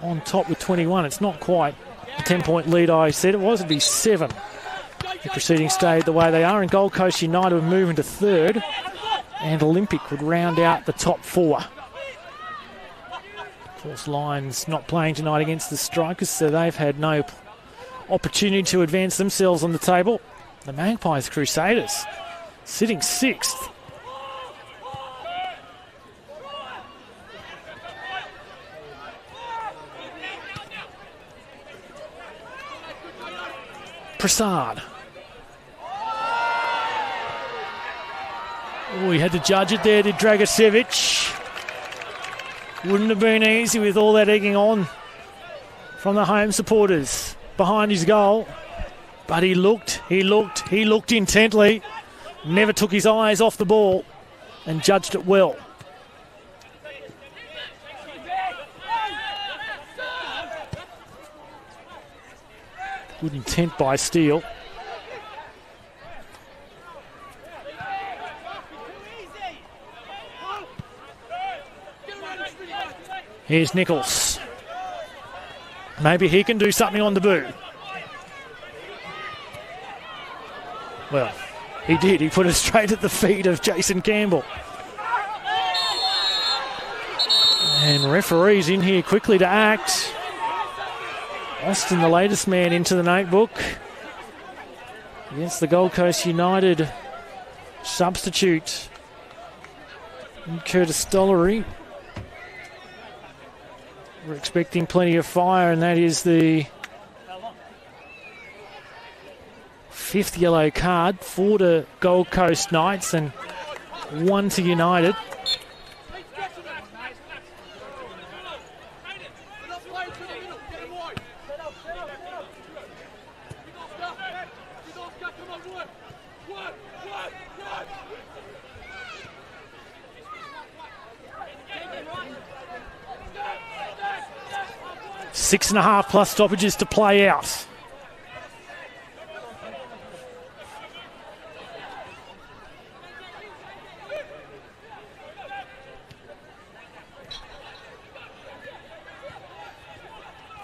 on top with 21. It's not quite the 10-point lead I said it was. It'd be 7. The proceedings stayed the way they are, and Gold Coast United will move into third. And Olympic would round out the top 4. Of course, Lions not playing tonight against the Strikers, so they've had no opportunity to advance themselves on the table. The Magpies Crusaders sitting 6th. Prasad. Oh, he had to judge it there, did Dragicevic. Wouldn't have been easy with all that egging on from the home supporters behind his goal. But he looked intently. Never took his eyes off the ball and judged it well. Good intent by Steele. Here's Nichols. Maybe he can do something on debut. Well, he did. He put it straight at the feet of Jason Campbell. And referees in here quickly to act. Austin, the latest man into the notebook. Against the Gold Coast United substitute, Curtis Stollery. We're expecting plenty of fire, and that is the 5th yellow card for the Gold Coast Knights. And 1 to United. Six and a half plus stoppages to play out.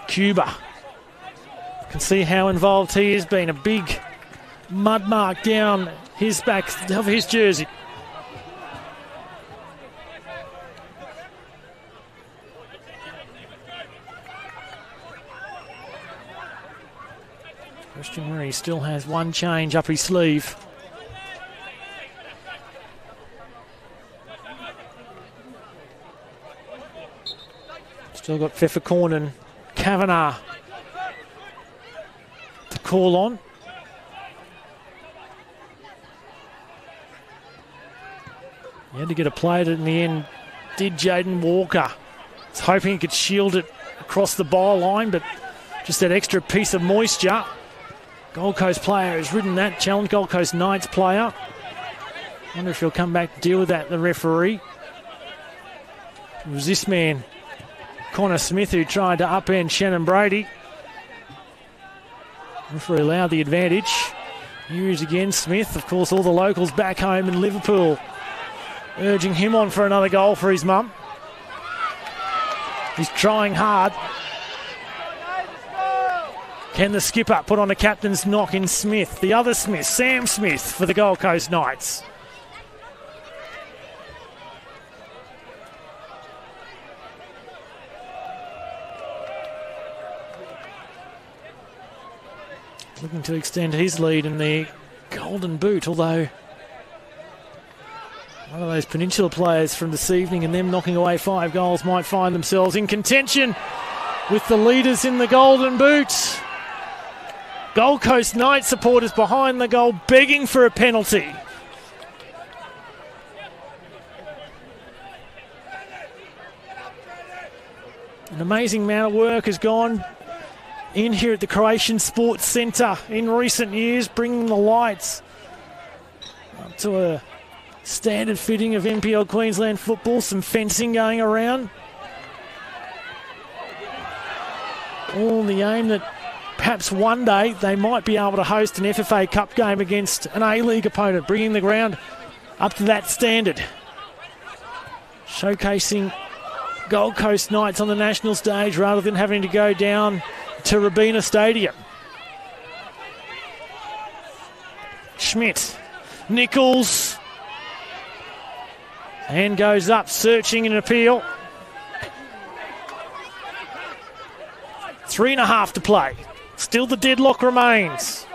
Cuba. Can see how involved he has been. A big mud mark down his back of his jersey. Christian Murray still has one change up his sleeve. Still got Pfefferkorn and Kavanagh to call on. He had to get a play at it in the end, did Jaden Walker. Was hoping he could shield it across the byline, but just that extra piece of moisture. Gold Coast player has ridden that challenge, Gold Coast Knights player. Wonder if he'll come back to deal with that, the referee. It was this man, Connor Smith, who tried to upend Shannon Brady. Referee allowed the advantage. Here is again Smith. Of course, all the locals back home in Liverpool urging him on for another goal for his mum. He's trying hard. Can the skipper put on a captain's knock in Smith? The other Smith, Sam Smith, for the Gold Coast Knights. Looking to extend his lead in the Golden Boot, although one of those Peninsula players from this evening and them knocking away 5 goals might find themselves in contention with the leaders in the Golden Boot. Gold Coast Knights supporters behind the goal begging for a penalty. An amazing amount of work has gone in here at the Croatian Sports Centre in recent years, bringing the lights up to a standard fitting of NPL Queensland football, some fencing going around. All in the aim that perhaps one day they might be able to host an FFA Cup game against an A-League opponent, bringing the ground up to that standard. Showcasing Gold Coast Knights on the national stage rather than having to go down to Rabina Stadium. Schmidt, Nichols, hand goes up, searching an appeal. 3.5 to play. Still the deadlock remains.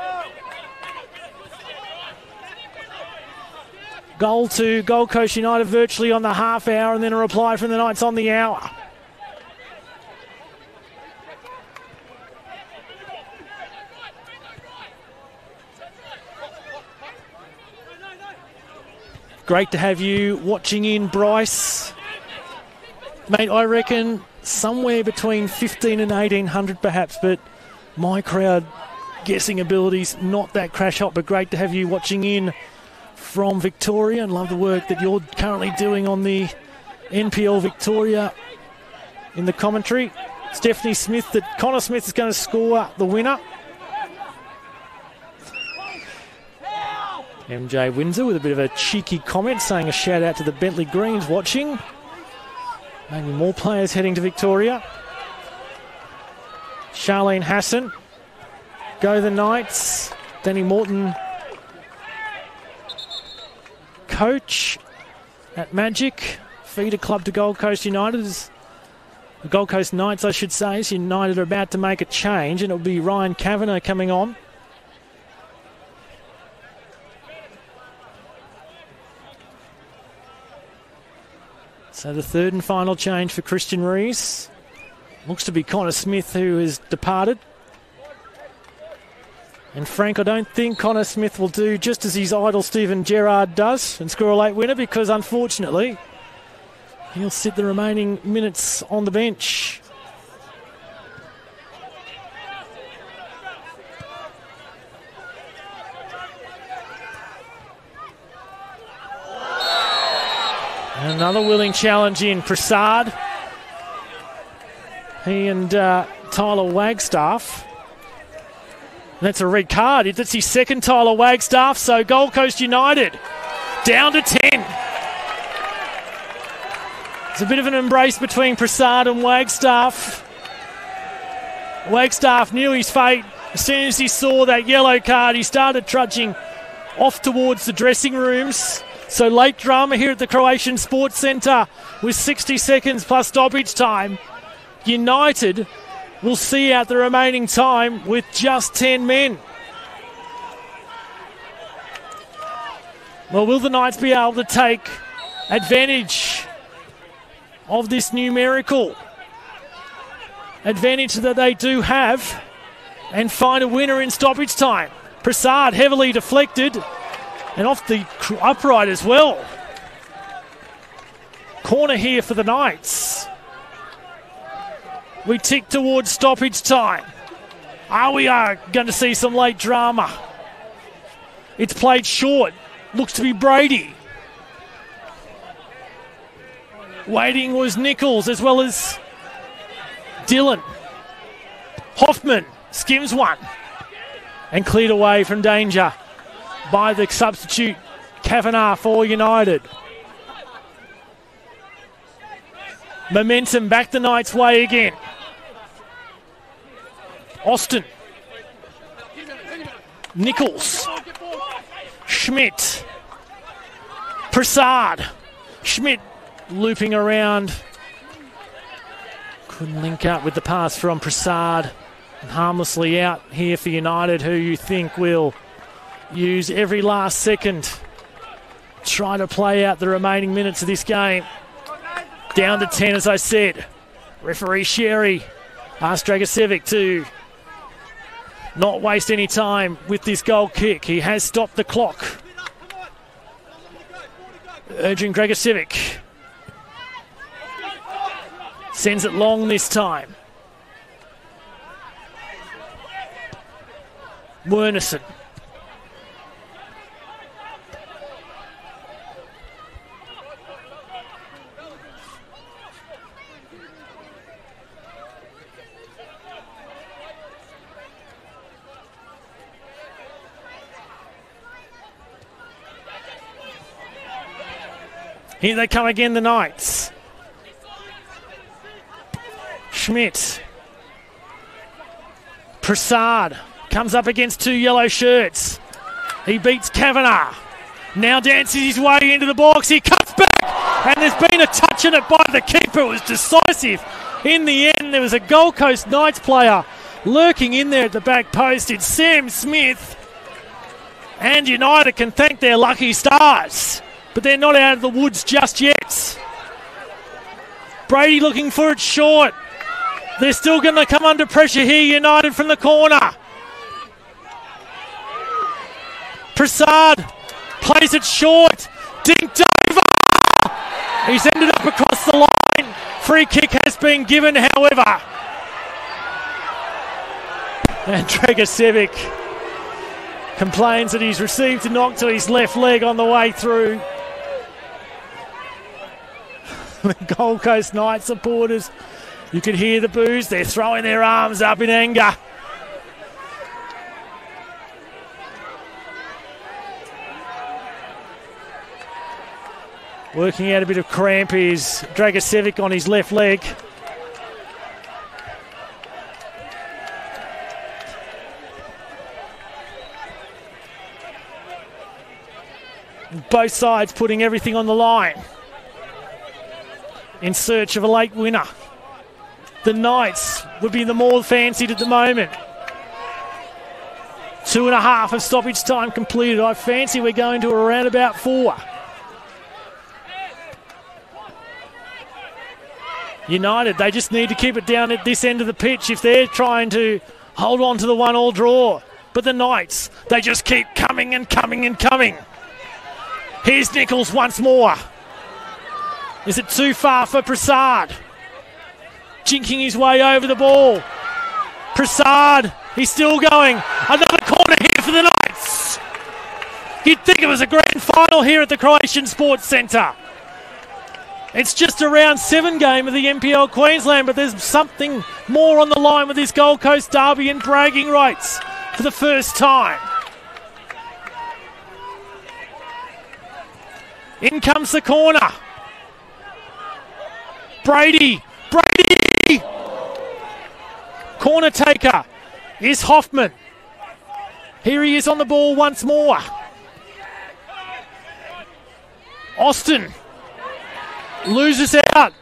Goal to Gold Coast United virtually on the half hour, and then a reply from the Knights on the hour. Great to have you watching in, Bryce. Mate, I reckon somewhere between 1,500 and 1,800 perhaps, but my crowd guessing abilities not that crash hot, but great to have you watching in from Victoria, and love the work that you're currently doing on the NPL Victoria in the commentary. Stephanie Smith, that Connor Smith is going to score the winner. MJ Windsor with a bit of a cheeky comment, saying a shout out to the Bentley Greens watching. Maybe more players heading to Victoria. Charlene Hassan. Go the Knights. Danny Morton, coach at Magic. Feeder club to Gold Coast United. The Gold Coast Knights, I should say. So United are about to make a change, and it'll be Ryan Kavanagh coming on. So the third and final change for Christian Rees. Looks to be Connor Smith, who has departed. And Frank, I don't think Connor Smith will do just as his idol Stephen Gerrard does and score a late winner, because unfortunately he'll sit the remaining minutes on the bench. Another willing challenge in Prasad. He and Tyler Wagstaff. That's a red card. That's his second, Tyler Wagstaff. So Gold Coast United down to 10. It's a bit of an embrace between Prasad and Wagstaff. Wagstaff knew his fate. As soon as he saw that yellow card, he started trudging off towards the dressing rooms. So late drama here at the Croatian Sports Centre with 60 seconds plus stoppage time. United will see out the remaining time with just 10 men. Well, will the Knights be able to take advantage of this numerical advantage that they do have and find a winner in stoppage time? Prasad heavily deflected and off the upright as well. Corner here for the Knights. We tick towards stoppage time. We are going to see some late drama. It's played short. Looks to be Brady. Waiting was Nichols as well as Dillon. Hoffman skims one and cleared away from danger by the substitute Kavanagh for United. Momentum back the Knights' way again. Austin. Nichols. Schmidt. Prasad. Schmidt looping around. Couldn't link up with the pass from Prasad. And harmlessly out here for United, who you think will use every last second. Try to play out the remaining minutes of this game. Down to 10, as I said. Referee Sherry asked Dragicevic to not waste any time with this goal kick. He has stopped the clock. Urging Dragicevic. Sends it long this time. Wernerson. Here they come again, the Knights. Schmidt. Prasad comes up against two yellow shirts. He beats Kavanagh. Now dances his way into the box. He cuts back. And there's been a touch on it by the keeper. It was decisive. In the end, there was a Gold Coast Knights player lurking in there at the back post. It's Sam Smith. And United can thank their lucky stars. But they're not out of the woods just yet. Brady looking for it short. They're still going to come under pressure here, United from the corner. Prasad plays it short. Dinked over. He's ended up across the line. Free kick has been given, however. And Dragicevic complains that he's received a knock to his left leg on the way through. The Gold Coast Knights supporters, you could hear the boos. They're throwing their arms up in anger. Working out a bit of cramp is Dragicevic on his left leg. Both sides putting everything on the line in search of a late winner. The Knights would be the more fancied at the moment. 2.5 of stoppage time completed. I fancy we're going to around about 4. United, they just need to keep it down at this end of the pitch if they're trying to hold on to the 1-1 draw. But the Knights, they just keep coming and coming and coming. Here's Nichols once more. Is it too far for Prasad? Jinking his way over the ball. Prasad, he's still going. Another corner here for the Knights. You'd think it was a grand final here at the Croatian Sports Centre. It's just a round 7 game of the NPL Queensland, but there's something more on the line with this Gold Coast derby and bragging rights for the first time. In comes the corner. Brady. Corner taker is Hoffman. Here he is on the ball once more. Austin loses out.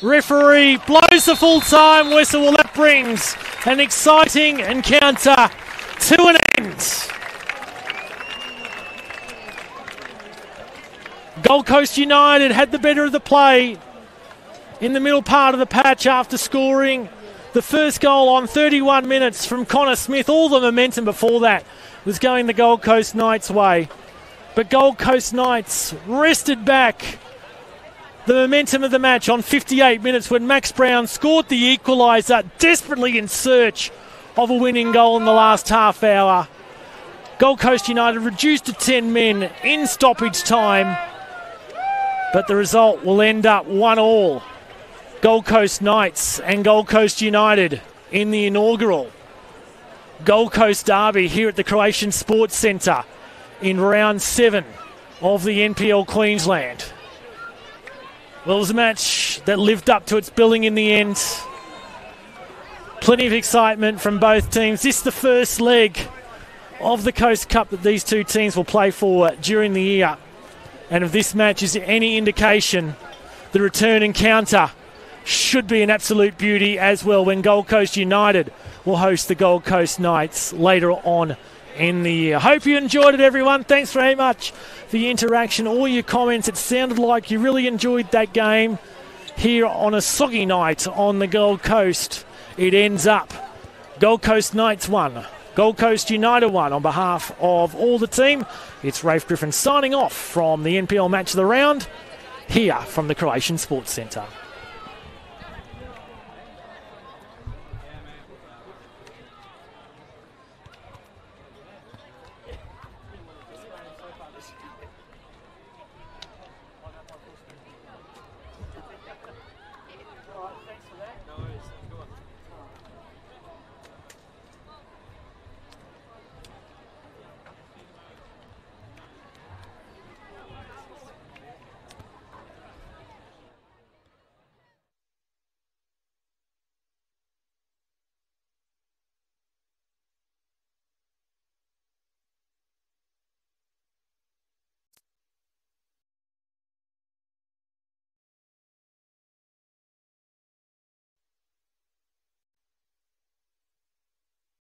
Referee blows the full-time whistle. Well, that brings an exciting encounter to an end. Gold Coast United had the better of the play in the middle part of the patch after scoring the first goal on 31 minutes from Connor Smith. All the momentum before that was going the Gold Coast Knights' way. But Gold Coast Knights wrested back the momentum of the match on 58 minutes when Max Brown scored the equaliser, desperately in search of a winning goal in the last half hour. Gold Coast United reduced to 10 men in stoppage time, but the result will end up 1-1. Gold Coast Knights and Gold Coast United in the inaugural Gold Coast derby here at the Croatian Sports Centre in round 7 of the NPL Queensland. Well, it was a match that lived up to its billing in the end. Plenty of excitement from both teams. This is the first leg of the Coast Cup that these two teams will play for during the year. And if this match is any indication, the return encounter should be an absolute beauty as well when Gold Coast United will host the Gold Coast Knights later on in the year. Hope you enjoyed it, everyone. Thanks very much for your interaction, all your comments. It sounded like you really enjoyed that game here on a soggy night on the Gold Coast. It ends up Gold Coast Knights 1, Gold Coast United 1. On behalf of all the team, it's Rafe Griffin signing off from the NPL Match of the Round here from the Croatian Sports Centre.